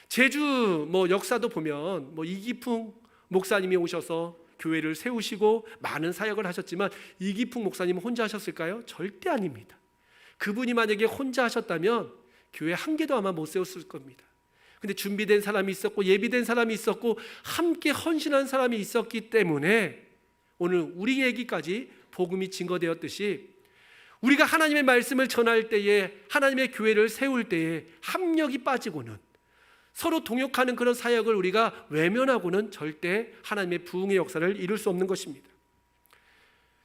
제주 역사도 보면 이기풍 목사님이 오셔서 교회를 세우시고 많은 사역을 하셨지만 이기풍 목사님은 혼자 하셨을까요? 절대 아닙니다. 그분이 만약에 혼자 하셨다면 교회 한 개도 아마 못 세웠을 겁니다. 근데 준비된 사람이 있었고 예비된 사람이 있었고 함께 헌신한 사람이 있었기 때문에 오늘 우리에게까지 복음이 증거되었듯이 우리가 하나님의 말씀을 전할 때에, 하나님의 교회를 세울 때에 합력이 빠지고는, 서로 동역하는 그런 사역을 우리가 외면하고는 절대 하나님의 부흥의 역사를 이룰 수 없는 것입니다.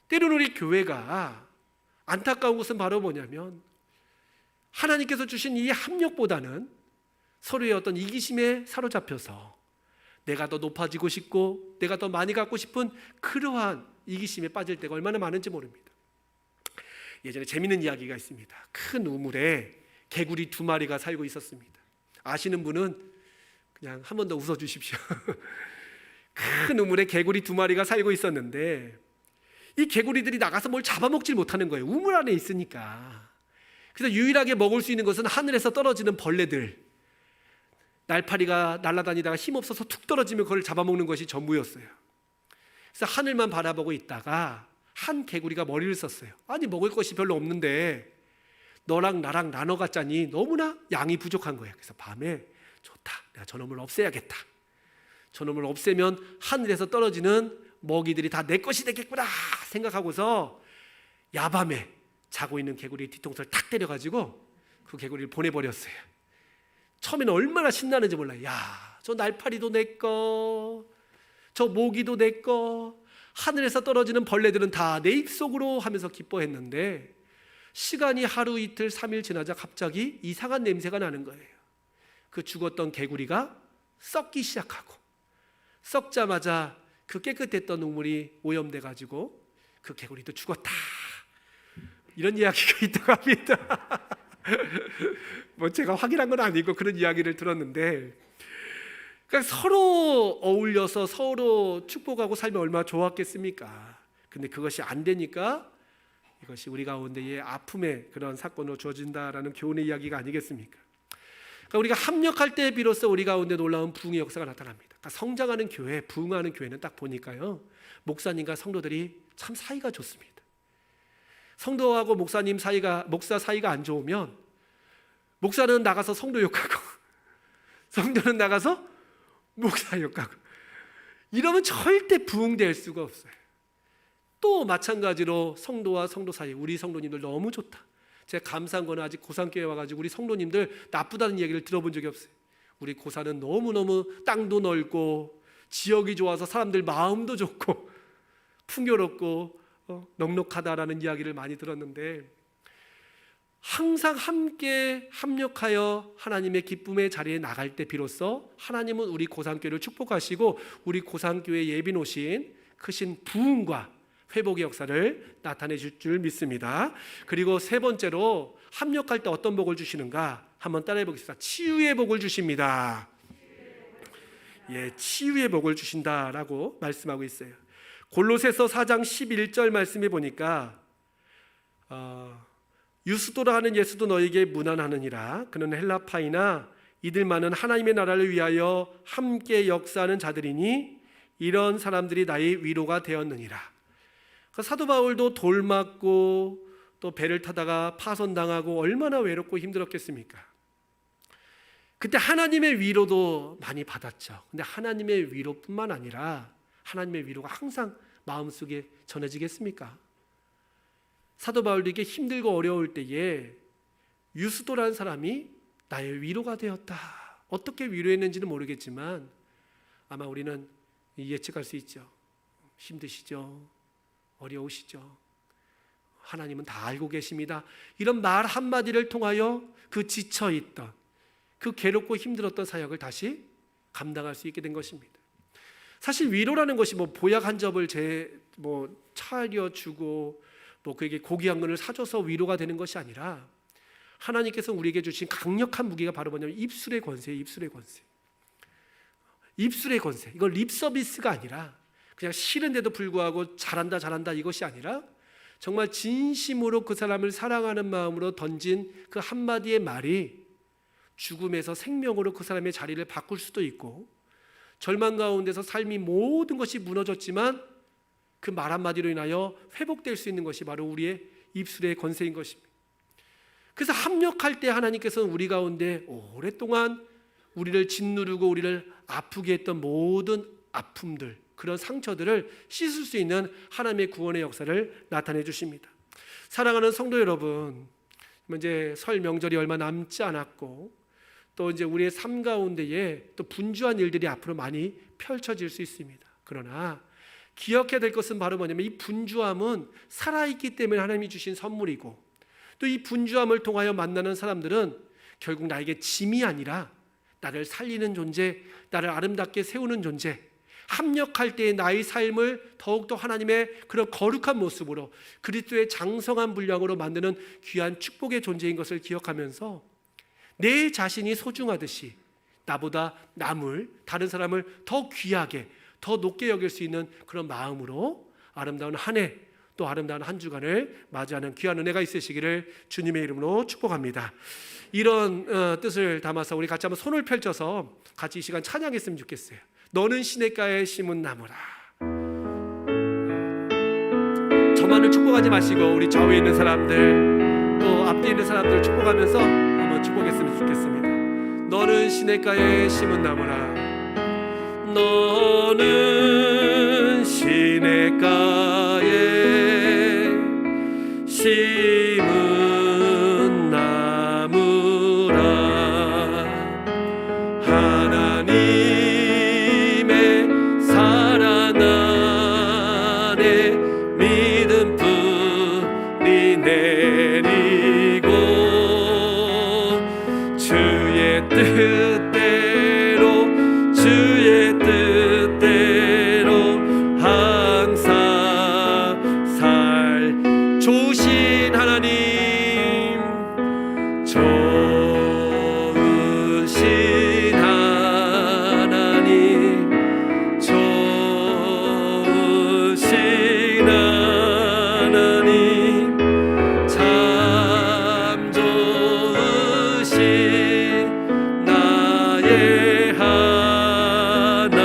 때로는 우리 교회가 안타까운 것은 바로 뭐냐면 하나님께서 주신 이 합력보다는 서로의 어떤 이기심에 사로잡혀서 내가 더 높아지고 싶고 내가 더 많이 갖고 싶은 그러한 이기심에 빠질 때가 얼마나 많은지 모릅니다. 예전에 재밌는 이야기가 있습니다. 큰 우물에 개구리 2마리가 살고 있었습니다. 아시는 분은 그냥 한 번 더 웃어주십시오. 큰 우물에 개구리 2마리가 살고 있었는데 이 개구리들이 나가서 뭘 잡아먹질 못하는 거예요. 우물 안에 있으니까. 그래서 유일하게 먹을 수 있는 것은 하늘에서 떨어지는 벌레들, 날파리가 날아다니다가 힘없어서 툭 떨어지면 그걸 잡아먹는 것이 전부였어요. 그래서 하늘만 바라보고 있다가 한 개구리가 머리를 썼어요. 아니, 먹을 것이 별로 없는데 너랑 나랑 나눠 갖자니 너무나 양이 부족한 거예요. 그래서 밤에 좋다, 내가 저놈을 없애야겠다. 저놈을 없애면 하늘에서 떨어지는 먹이들이 다 내 것이 되겠구나 생각하고서 야밤에 자고 있는 개구리 뒤통수를 탁 때려가지고 그 개구리를 보내버렸어요. 처음에는 얼마나 신나는지 몰라요. 야, 저 날파리도 내 거, 저 모기도 내 거, 하늘에서 떨어지는 벌레들은 다 내 입속으로 하면서 기뻐했는데 시간이 하루 이틀 3일 지나자 갑자기 이상한 냄새가 나는 거예요. 그 죽었던 개구리가 썩기 시작하고 썩자마자 그 깨끗했던 우물이 오염돼 가지고 그 개구리도 죽었다. 이런 이야기가 있다고 합니다. 뭐 제가 확인한 건 아니고 그런 이야기를 들었는데, 그러니까 서로 어울려서 서로 축복하고 살면 얼마나 좋았겠습니까? 근데 그것이 안 되니까 이것이 우리 가운데의 아픔의 그런 사건으로 주어진다라는 교훈의 이야기가 아니겠습니까? 그러니까 우리가 합력할 때 비로소 우리 가운데 놀라운 부흥의 역사가 나타납니다. 그러니까 성장하는 교회, 부흥하는 교회는 딱 보니까요, 목사님과 성도들이 참 사이가 좋습니다. 성도하고 목사 사이가 안 좋으면 목사는 나가서 성도 욕하고 성도는 나가서 목사 욕하고 이러면 절대 부흥될 수가 없어요. 또 마찬가지로 성도와 성도 사이, 우리 성도님들 너무 좋다. 제가 감사한 거는 아직 고산교회 와가지고 우리 성도님들 나쁘다는 얘기를 들어본 적이 없어요. 우리 고산은 너무너무 땅도 넓고 지역이 좋아서 사람들 마음도 좋고 풍요롭고 넉넉하다라는 이야기를 많이 들었는데, 항상 함께 합력하여 하나님의 기쁨의 자리에 나갈 때 비로소 하나님은 우리 고산교회를 축복하시고 우리 고산교회에 예비 놓으신 크신 부흥과 회복의 역사를 나타내 줄 줄 믿습니다. 그리고 세 번째로 합력할 때 어떤 복을 주시는가 한번 따라해 보겠습니다. 치유의 복을 주십니다. 예, 치유의 복을 주신다라고 말씀하고 있어요. 골로새서 4장 11절 말씀해 보니까 유스도라 하는 예수도 너에게 문안하느니라. 그는 헬라파이나 이들만은 하나님의 나라를 위하여 함께 역사하는 자들이니 이런 사람들이 나의 위로가 되었느니라. 사도 바울도 돌 맞고 또 배를 타다가 파손당하고 얼마나 외롭고 힘들었겠습니까? 그때 하나님의 위로도 많이 받았죠. 근데 하나님의 위로뿐만 아니라 하나님의 위로가 항상 마음속에 전해지겠습니까? 사도 바울도 이게 힘들고 어려울 때에 유스도라는 사람이 나의 위로가 되었다. 어떻게 위로했는지는 모르겠지만 아마 우리는 예측할 수 있죠. 힘드시죠? 어려우시죠? 하나님은 다 알고 계십니다. 이런 말 한마디를 통하여 그 지쳐있던, 그 괴롭고 힘들었던 사역을 다시 감당할 수 있게 된 것입니다. 사실 위로라는 것이 뭐 보약 한 접을 차려주고 그에게 고기 한 근을 사줘서 위로가 되는 것이 아니라 하나님께서 우리에게 주신 강력한 무기가 바로 뭐냐면 입술의 권세예요. 입술의 권세. 이건 립 서비스가 아니라 그냥 싫은데도 불구하고 잘한다 이것이 아니라 정말 진심으로 그 사람을 사랑하는 마음으로 던진 그 한마디의 말이 죽음에서 생명으로 그 사람의 자리를 바꿀 수도 있고, 절망 가운데서 삶이 모든 것이 무너졌지만 그 말 한마디로 인하여 회복될 수 있는 것이 바로 우리의 입술의 권세인 것입니다. 그래서 합력할 때 하나님께서는 우리 가운데 오랫동안 우리를 짓누르고 우리를 아프게 했던 모든 아픔들, 그런 상처들을 씻을 수 있는 하나님의 구원의 역사를 나타내 주십니다. 사랑하는 성도 여러분, 이제 설 명절이 얼마 남지 않았고 또 이제 우리의 삶 가운데에 또 분주한 일들이 앞으로 많이 펼쳐질 수 있습니다. 그러나 기억해야 될 것은 바로 뭐냐면 이 분주함은 살아있기 때문에 하나님이 주신 선물이고, 또 이 분주함을 통하여 만나는 사람들은 결국 나에게 짐이 아니라 나를 살리는 존재, 나를 아름답게 세우는 존재, 합력할 때의 나의 삶을 더욱더 하나님의 그런 거룩한 모습으로 그리스도의 장성한 분량으로 만드는 귀한 축복의 존재인 것을 기억하면서 내 자신이 소중하듯이 나보다 남을, 다른 사람을 더 귀하게, 더 높게 여길 수 있는 그런 마음으로 아름다운 한 해, 또 아름다운 한 주간을 맞이하는 귀한 은혜가 있으시기를 주님의 이름으로 축복합니다. 이런 뜻을 담아서 우리 같이 한번 손을 펼쳐서 같이 이 시간 찬양했으면 좋겠어요. 너는 시냇가에 심은 나무라. 저만을 축복하지 마시고 우리 좌우에 있는 사람들, 또 앞뒤에 있는 사람들 축복하면서 한번 축복했으면 좋겠습니다. 너는 시냇가에 심은 나무라. 너는 시냇가에 심은 나무라. 하나님의 사랑 안에 믿음 뿌리 내리고 주의 뜻대로 항상 좋으신 하나님, 좋으신 하나님, 좋으신 하나님, 참 좋으신 나의 하나.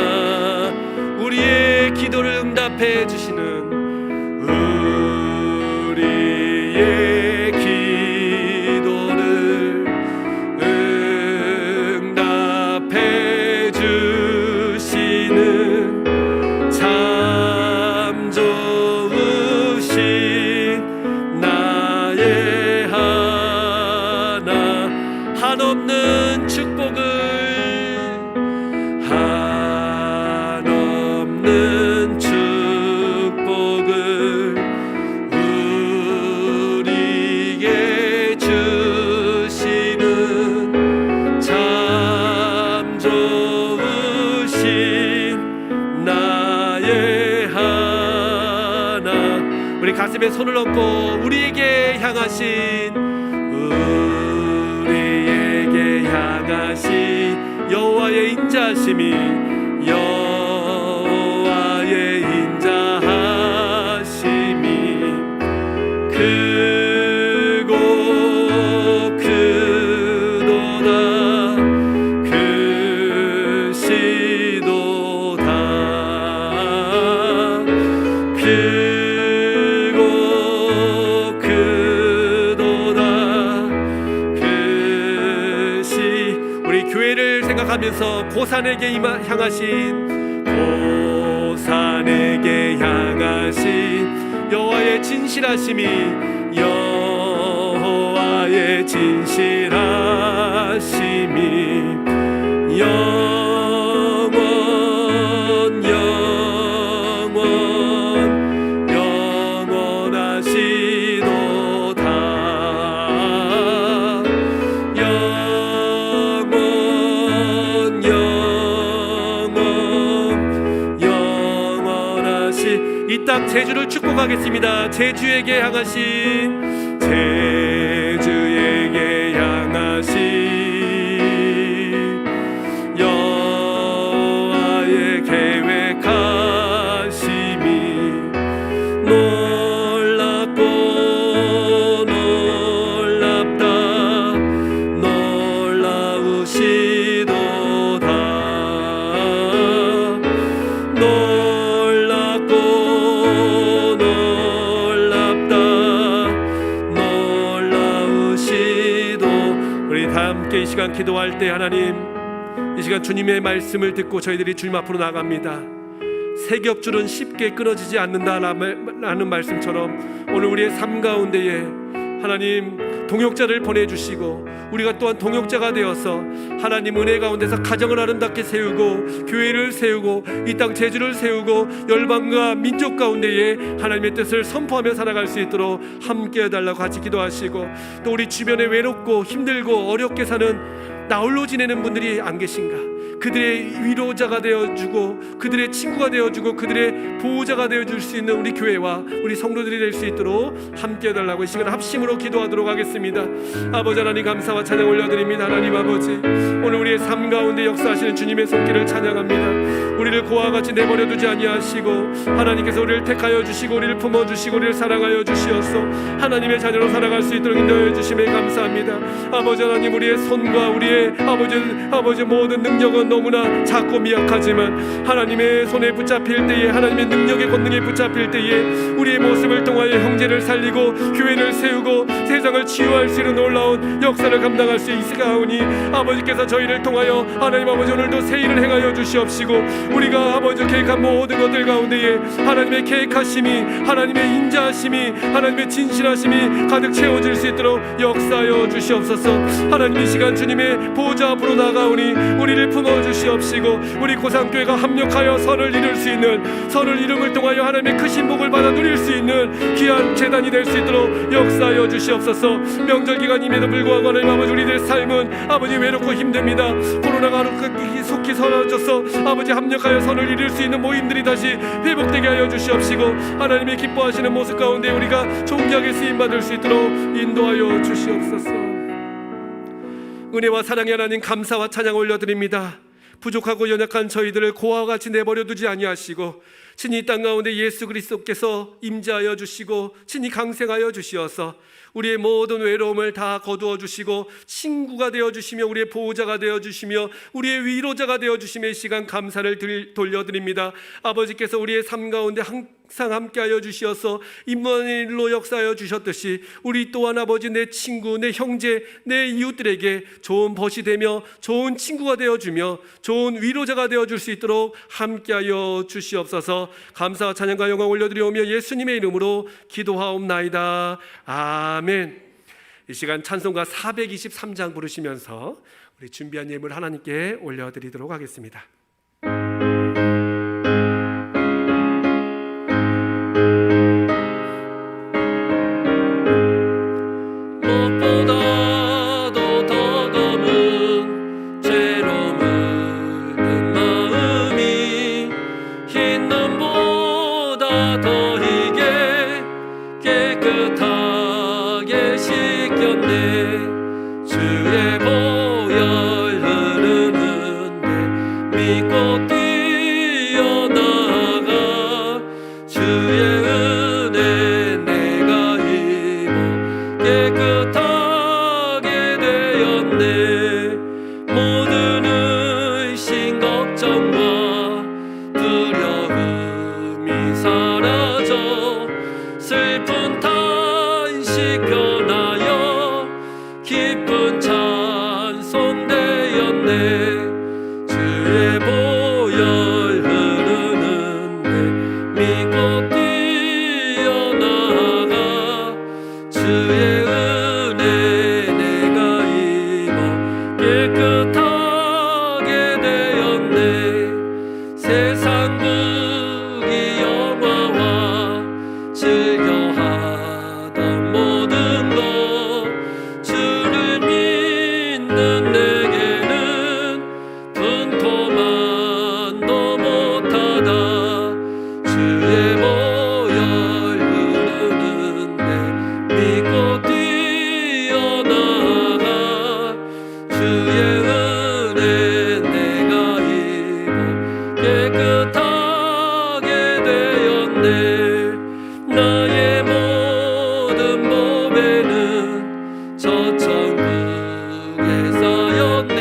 우리의 기도를 응답해 주시는, 우리의 기도를 응답해 주시는 참 좋으신 나의 하나. 한없는 축복을, 한없는 축복을 우리에게 주시는 참 좋으신 나의 하나. 우리 가슴에 손을 얹고 우리에게 향하신, 우리에게 향하신 여호와의 인자하심이, 여호와의 인자하심이 크고 크도다, 크시도다, 크고 크도다, 크시. 우리 교회를 생각하면서 고산에게 향하신, 고산에게 향하신 여호와의 진실하심이, 여호와의 진실하심이 영원 영원 영원하시도다. 영원 영원 영원하시. 이 땅 제주를 축복하겠습니다. 제주에게 향하신, 제주에게 향하신 여호와의 계획하심이 놀랍고 놀랍다, 놀라우시도다, 놀랍고 놀랍다, 놀라우시도. 우리 다 함께 이 시간 기도할 때 하나님, 이 시간 주님의 말씀을 듣고 저희들이 주님 앞으로 나갑니다. 세 겹줄은 쉽게 끊어지지 않는다라는 말씀처럼 오늘 우리의 삶 가운데에 하나님 동역자를 보내주시고 우리가 또한 동역자가 되어서 하나님 은혜 가운데서 가정을 아름답게 세우고 교회를 세우고 이 땅 제주를 세우고 열방과 민족 가운데에 하나님의 뜻을 선포하며 살아갈 수 있도록 함께 해달라고 같이 기도하시고, 또 우리 주변에 외롭고 힘들고 어렵게 사는 나홀로 지내는 분들이 안 계신가? 그들의 위로자가 되어주고 그들의 친구가 되어주고 그들의 보호자가 되어줄 수 있는 우리 교회와 우리 성도들이 될 수 있도록 함께 해달라고 이 시간 합심으로 기도하도록 하겠습니다. 아버지 하나님 감사와 찬양 올려드립니다. 하나님 아버지, 오늘 우리의 삶 가운데 역사하시는 주님의 손길을 찬양합니다. 우리를 고아와 같이 내버려두지 아니하시고 하나님께서 우리를 택하여 주시고 우리를 품어주시고 우리를 사랑하여 주시어서 하나님의 자녀로 살아갈 수 있도록 인도하여 주심에 감사합니다. 아버지 하나님, 우리의 손과 우리의 아버지 모든 능력은 너무나 작고 미약하지만 하나님의 손에 붙잡힐 때에, 하나님의 능력의 권능에 붙잡힐 때에 우리의 모습을 통하여 형제를 살리고 교회를 세우고 세상을 치유할 수 있는 놀라운 역사를 감당할 수 있으가오니 아버지께서 저희를 통하여 하나님 아버지 오늘도 새 일을 행하여 주시옵시고 우리가 아버지 계획한 모든 것들 가운데에 하나님의 계획하심이, 하나님의 인자하심이, 하나님의 진실하심이 가득 채워질 수 있도록 역사하여 주시옵소서. 하나님, 이 시간 주님의 보좌 앞으로 나가오니 우리를 품어주시옵시고 우리 고상교회가 합력하여 선을 이룰 수 있는, 선을 이룸을 통하여 하나님의 크신 복을 받아 누릴 수 있는 귀한 재단이 될 수 있도록 역사하여 주시옵소서. 명절 기간임에도 불구하고 하나님 아버지, 우리들의 삶은 아버지 외롭고 힘듭니다. 코로나가 속히 사라져서 아버지 합력하여 선을 이룰 수 있는 모임들이 다시 회복되게 하여 주시옵시고 하나님의 기뻐하시는 모습 가운데 우리가 존귀하게 쓰임받을 수 있도록 인도하여 주시옵소서. 은혜와 사랑의 하나님, 감사와 찬양 올려드립니다. 부족하고 연약한 저희들을 고아와 같이 내버려 두지 아니하시고 친히 이 땅 가운데 예수 그리스도께서 임재하여 주시고 친히 강생하여 주시어서 우리의 모든 외로움을 다 거두어 주시고 친구가 되어 주시며 우리의 보호자가 되어 주시며 우리의 위로자가 되어 주심의 시간 감사를 돌려드립니다. 아버지께서 우리의 삶 가운데 항상 함께하여 주시어서 임마누엘로 역사하여 주셨듯이 우리 또한 아버지, 내 친구, 내 형제, 내 이웃들에게 좋은 벗이 되며 좋은 친구가 되어주며 좋은 위로자가 되어줄 수 있도록 함께하여 주시옵소서. 감사와 찬양과 영광 올려드리오며 예수님의 이름으로 기도하옵나이다. 아멘. 이 시간 찬송가 423장 부르시면서 우리 준비한 예물 하나님께 올려드리도록 하겠습니다. 주의 보혈 흐르는데 믿고 뛰어나가 주의 은혜 내가 입어 깨끗하게 되었네. 모든 의심 걱정과 두려움이 사라져 슬픈 탄식 변하여 기쁜 찬송 되었네. 주의 보혈 흐르는데 믿고 뛰어나가 주의 은혜 내가 입어 깨끗하게 되었네. 세상 무기 영화와 즐겨하던 모든 것 주를 믿는 내게는 분토만도 못하다. 주의 보혈 흐르는데 믿고 뛰어나가 주의 은혜 내가 입어 깨끗하게 되었네. 나의 모든 몸에는 저 천국에 쌓였네.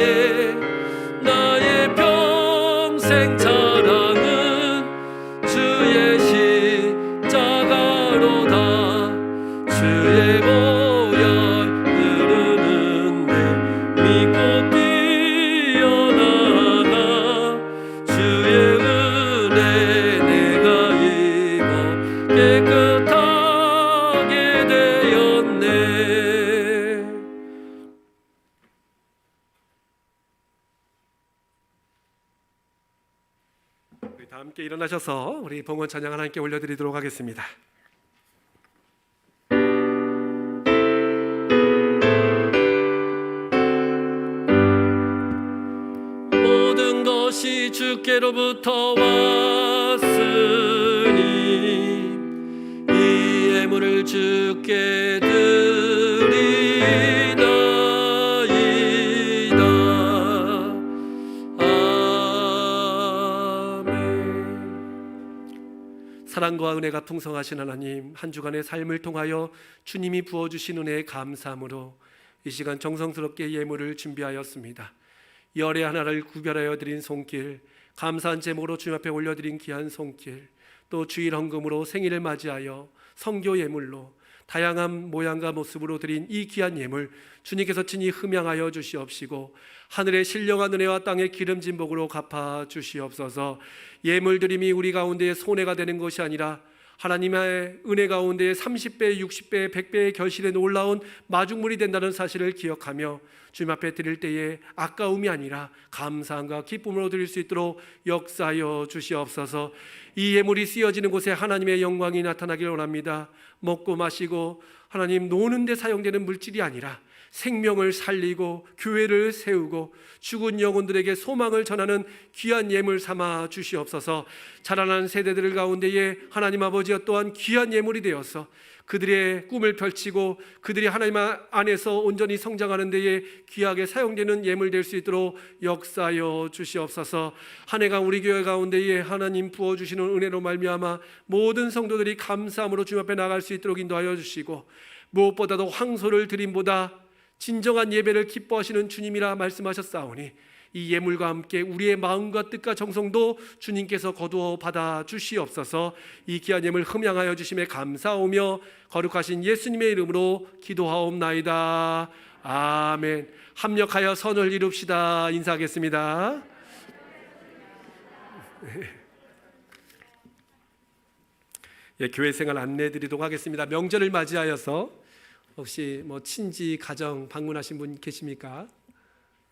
나의 평생 자랑은 주의 십자가로다. 주의 보혈 흐르는데 믿고 뛰어나가 주의 은혜 내가 입어 깨끗하게 되었네. 우리 다 함께 일어나셔서 우리 봉헌 찬양 하나님께 올려드리도록 하겠습니다. 모든 것 다시 주께로부터 왔으니 이 예물을 주께 드리나이다. 아멘. 사랑과 은혜가 풍성하신 하나님, 한 주간의 삶을 통하여 주님이 부어주신 은혜에 감사함으로 이 시간 정성스럽게 예물을 준비하였습니다. 열의 하나를 구별하여 드린 손길, 감사한 제목으로 주님 앞에 올려드린 귀한 손길, 또 주일 헌금으로 생일을 맞이하여 성교 예물로 다양한 모양과 모습으로 드린 이 귀한 예물, 주님께서 친히 흠양하여 주시옵시고 하늘의 신령한 은혜와 땅의 기름진 복으로 갚아 주시옵소서. 예물 드림이 우리 가운데에 손해가 되는 것이 아니라 하나님의 은혜 가운데 30배, 60배, 100배의 결실에 놀라운 마중물이 된다는 사실을 기억하며 주님 앞에 드릴 때에 아까움이 아니라 감사함과 기쁨으로 드릴 수 있도록 역사하여 주시옵소서. 이 예물이 쓰여지는 곳에 하나님의 영광이 나타나길 원합니다. 먹고 마시고 하나님 노는 데 사용되는 물질이 아니라 생명을 살리고 교회를 세우고 죽은 영혼들에게 소망을 전하는 귀한 예물 삼아 주시옵소서. 자라나는 세대들 가운데에 하나님 아버지가 또한 귀한 예물이 되어서 그들의 꿈을 펼치고 그들이 하나님 안에서 온전히 성장하는 데에 귀하게 사용되는 예물 될 수 있도록 역사하여 주시옵소서. 한 해가 우리 교회 가운데에 하나님 부어주시는 은혜로 말미암아 모든 성도들이 감사함으로 주님 앞에 나갈 수 있도록 인도하여 주시고, 무엇보다도 황소를 드림보다 진정한 예배를 기뻐하시는 주님이라 말씀하셨사오니 이 예물과 함께 우리의 마음과 뜻과 정성도 주님께서 거두어 받아 주시옵소서. 이 귀한 예물 흠양하여 주심에 감사하오며 거룩하신 예수님의 이름으로 기도하옵나이다. 아멘. 합력하여 선을 이룹시다. 인사하겠습니다. 예, 교회 생활 안내해 드리도록 하겠습니다. 명절을 맞이하여서 혹시 친지 가정 방문하신 분 계십니까?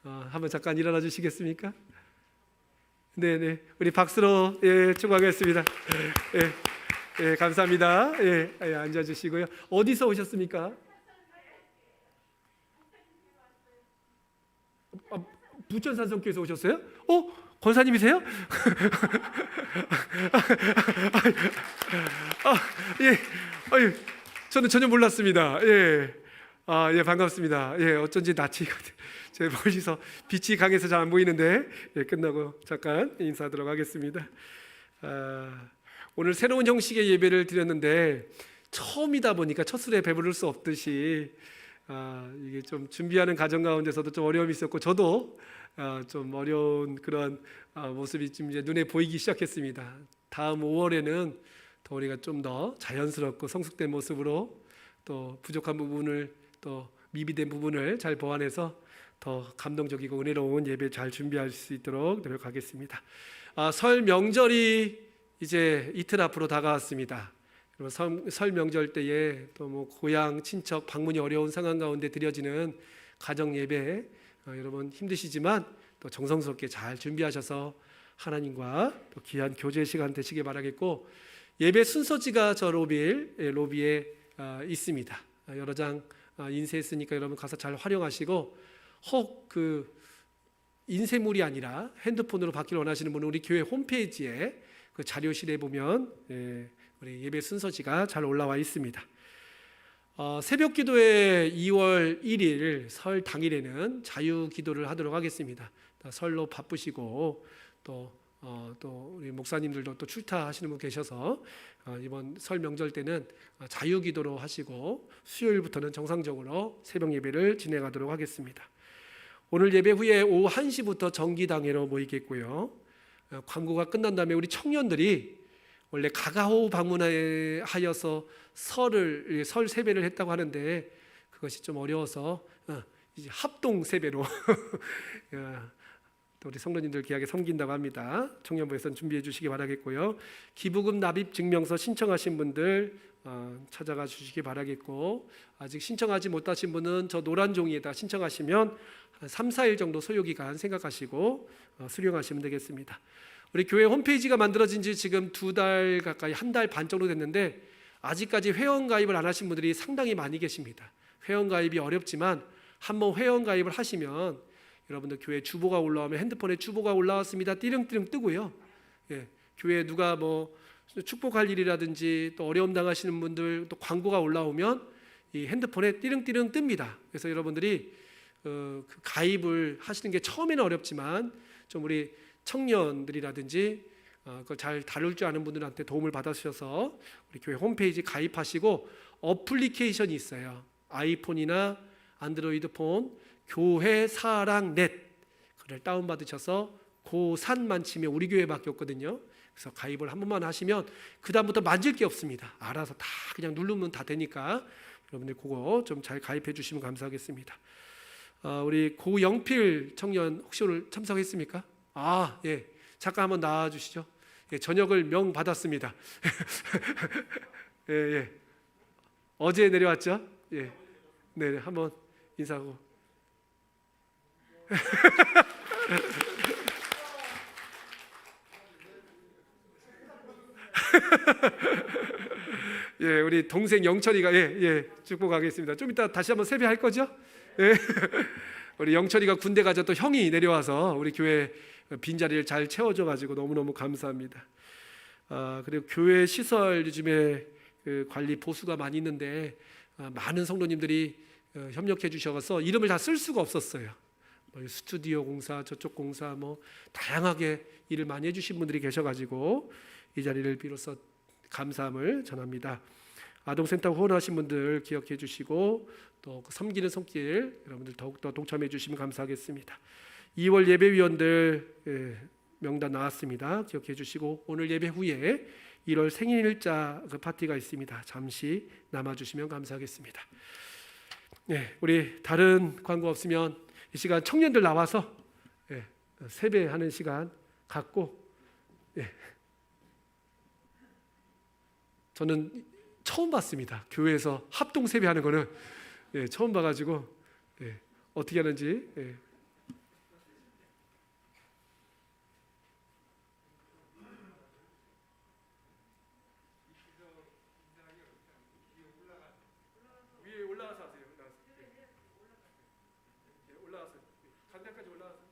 한번 잠깐 일어나 주시겠습니까? 네네, 우리 박수로 축복하겠습니다. 감사합니다. 앉아 주시고요. 어디서 오셨습니까? 부천 산성교에서 오셨어요? 권사님이세요? 저는 전혀 몰랐습니다. 반갑습니다. 어쩐지 낯이 제 멀리서 빛이 강해서 잘 안 보이는데 끝나고 잠깐 인사하도록 하겠습니다. 오늘 새로운 형식의 예배를 드렸는데 처음이다 보니까 첫 술에 배부를 수 없듯이 이게 좀 준비하는 과정 가운데서도 좀 어려움이 있었고, 저도 좀 어려운 그런 모습이 좀 이제 눈에 보이기 시작했습니다. 다음 5월에는 더 우리가 좀 더 자연스럽고 성숙된 모습으로 또 부족한 부분을 또 미비된 부분을 잘 보완해서 더 감동적이고 은혜로운 예배 잘 준비할 수 있도록 노력하겠습니다. 설 명절이 이제 이틀 앞으로 다가왔습니다. 설 명절 때에 또 고향 친척 방문이 어려운 상황 가운데 드려지는 가정 예배, 여러분 힘드시지만 또 정성스럽게 잘 준비하셔서 하나님과 또 귀한 교제 시간 되시길 바라겠고, 예배 순서지가 저 로비에 있습니다. 여러 장 인쇄했으니까 여러분 가서 잘 활용하시고, 혹 그 인쇄물이 아니라 핸드폰으로 받기를 원하시는 분은 우리 교회 홈페이지에 그 자료실에 보면 우리 예배 순서지가 잘 올라와 있습니다. 새벽 기도회 2월 1일 설 당일에는 자유 기도를 하도록 하겠습니다. 설로 바쁘시고 또 우리 목사님들도 또 출타하시는 분 계셔서 이번 설 명절 때는 자유 기도로 하시고 수요일부터는 정상적으로 새벽 예배를 진행하도록 하겠습니다. 오늘 예배 후에 오후 1시부터 정기당회로 모이겠고요. 광고가 끝난 다음에 우리 청년들이 원래 가가호 방문하여서 설 세배를 했다고 하는데 그것이 좀 어려워서 이제 합동 세배로 또 우리 성도님들 귀하게 섬긴다고 합니다. 청년부에서는 준비해 주시기 바라겠고요. 기부금 납입 증명서 신청하신 분들 찾아가 주시기 바라겠고, 아직 신청하지 못하신 분은 저 노란 종이에다 신청하시면 한 3, 4일 정도 소요기간 생각하시고 수령하시면 되겠습니다. 우리 교회 홈페이지가 만들어진 지 지금 2달 가까이 1달 반 정도 됐는데 아직까지 회원가입을 안 하신 분들이 상당히 많이 계십니다. 회원가입이 어렵지만 한번 회원가입을 하시면 여러분들 교회 주보가 올라오면 핸드폰에 주보가 올라왔습니다. 띠릉띠릉 뜨고요. 예, 교회에 누가 뭐 축복할 일이라든지 또 어려움 당하시는 분들 또 광고가 올라오면 이 핸드폰에 띠릉띠릉 뜹니다. 그래서 여러분들이 그 가입을 하시는 게 처음에는 어렵지만 좀 우리 청년들이라든지 그걸 잘 다룰 줄 아는 분들한테 도움을 받으셔서 우리 교회 홈페이지 가입하시고 어플리케이션이 있어요. 아이폰이나 안드로이드 폰 교회 사랑 넷 그걸 다운받으셔서 고산만 치면 우리 교회밖에 없거든요. 그래서 가입을 한 번만 하시면 그 다음부터 만질 게 없습니다. 알아서 다 그냥 누르면 다 되니까 여러분들 그거 좀 잘 가입해 주시면 감사하겠습니다. 우리 고영필 청년 혹시 오늘 참석했습니까? 예, 잠깐 한번 나와 주시죠. 예, 저녁을 명 받았습니다. 예. 어제 내려왔죠? 예, 네, 한번 인사하고. 예, 우리 동생 영철이가 축복하겠습니다. 좀 이따 다시 한번 세배할 거죠? 예. 우리 영철이가 군대 가서 또 형이 내려와서 우리 교회 빈자리를 잘 채워줘가지고 너무너무 감사합니다. 그리고 교회 시설 요즘에 그 관리 보수가 많이 있는데 많은 성도님들이 협력해 주셔서 이름을 다 쓸 수가 없었어요. 스튜디오 공사, 저쪽 공사 뭐 다양하게 일을 많이 해주신 분들이 계셔가지고 이 자리를 빌어서 감사함을 전합니다. 아동센터 후원하신 분들 기억해 주시고 또 섬기는 손길 여러분들 더욱더 동참해 주시면 감사하겠습니다. 2월 예배위원들 명단 나왔습니다. 기억해 주시고 오늘 예배 후에 1월 생일자 그 파티가 있습니다. 잠시 남아주시면 감사하겠습니다. 네, 우리 다른 광고 없으면 이 시간 청년들 나와서 세배하는 시간 갖고 저는 처음 봤습니다. 교회에서 합동 세배하는 거는 처음 봐가지고 어떻게 하는지 위에 올라가서 하세요. 올라가서 간장까지 올라가서.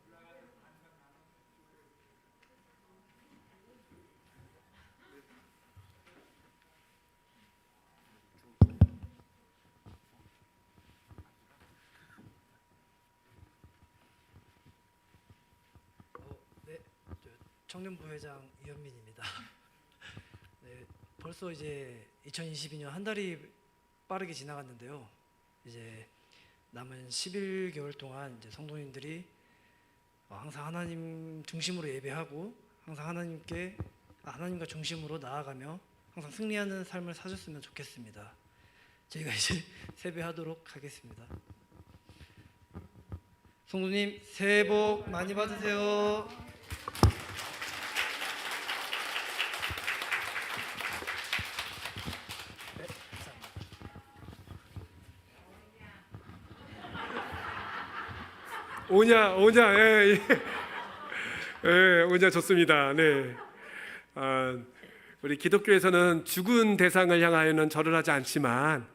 청년부회장 이현민입니다. 네, 벌써 이제 2022년 한 달이 빠르게 지나갔는데요. 이제 남은 11개월 동안 이제 성도님들이 항상 하나님 중심으로 예배하고 항상 하나님과 중심으로 나아가며 항상 승리하는 삶을 사셨으면 좋겠습니다. 저희가 이제 세배하도록 하겠습니다. 성도님 새해 복 많이 받으세요. 오냐, 오냐 좋습니다. 네, 우리 기독교에서는 죽은 대상을 향하여는 절을 하지 않지만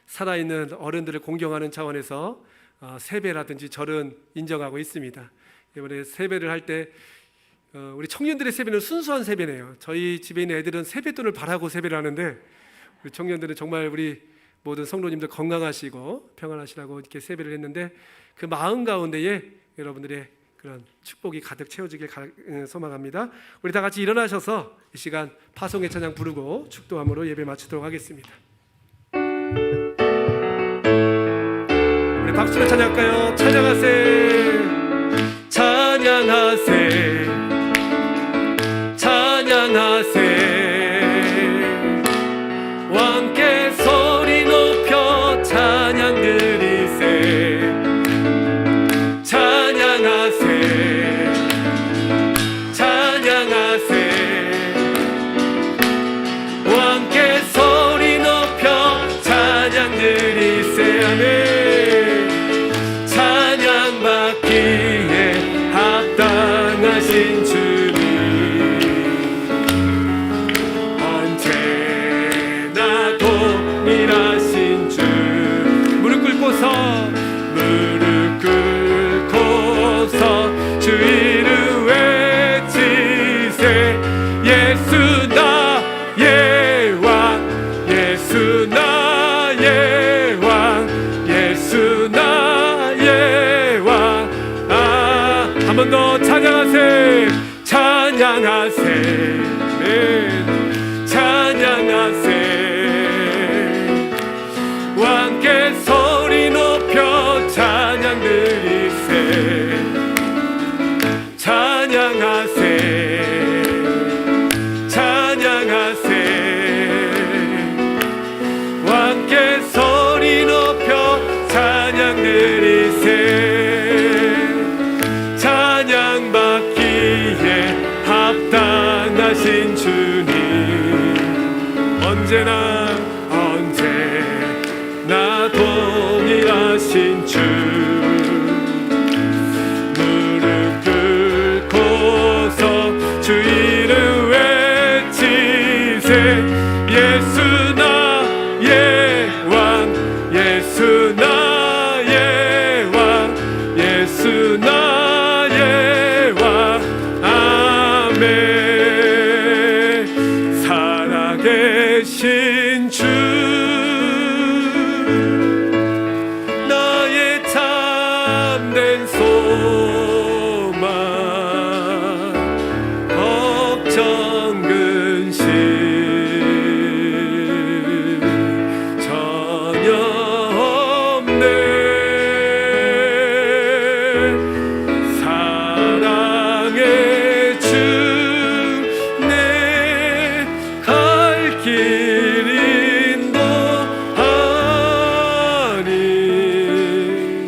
살아있는 어른들을 공경하는 차원에서 세배라든지 절은 인정하고 있습니다. 이번에 세배를 할 때 우리 청년들의 세배는 순수한 세배네요. 저희 집에 있는 애들은 세뱃돈을 바라고 세배를 하는데 우리 청년들은 정말 우리 모든 성도님들 건강하시고 평안하시라고 이렇게 세배를 했는데 그 마음 가운데에 여러분들의 그런 축복이 가득 채워지길 소망합니다. 우리 다 같이 일어나셔서 이 시간 파송의 찬양 부르고 축도함으로 예배 마치도록 하겠습니다. 우리 박수로 찬양할까요? 찬양하세, 찬양하세, 찬양하세. 왕께 소리 높여 찬양 드리세. 찬양하세, 찬양하세. 왕께 소리 높여 찬양 드리세. 아멘. 찬양 받기에 합당하신 주님, 예수 나의 왕 예수 나의 왕 예수 나의 왕 한 번 더 찬양하세 찬양하세 찬양하세 왕께 소리 높여 찬양 드리세 찬양하세 찬양하세 왕께 소리 높여 찬양 드리세 찬양 받기에 합당하신 주님 언제나 동일하신 주 무릎 꿇고서 주 이름 외치세 예수 나의 왕 예수 나의 왕 예수 나의 왕 아멘 살아계신 주 나의 참된 소망 걱정 근심 전혀 없네 사랑의 주 내 갈 길 인도하니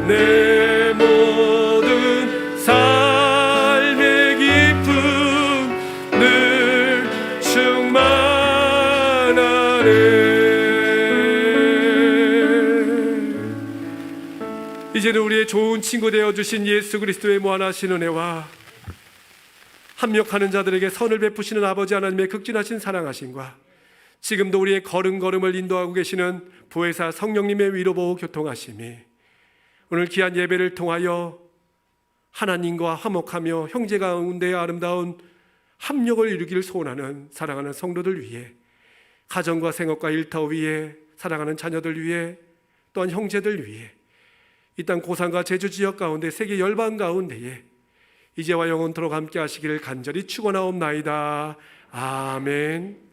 내 모든 삶의 기쁨 늘 충만하네 이제는 우리의 좋은 친구 되어주신 예수 그리스도의 무한하신 은혜와 합력하는 자들에게 선을 베푸시는 아버지 하나님의 극진하신 사랑하심과 지금도 우리의 걸음걸음을 인도하고 계시는 보혜사 성령님의 위로보호 교통하심이 오늘 귀한 예배를 통하여 하나님과 화목하며 형제 가운데의 아름다운 합력을 이루기를 소원하는 사랑하는 성도들 위해 가정과 생업과 일터 위에 사랑하는 자녀들 위해 또한 형제들 위해 이 땅 고산과 제주 지역 가운데 세계 열방 가운데에 이제와 영원토록 함께 하시기를 간절히 축원하옵나이다. 아멘.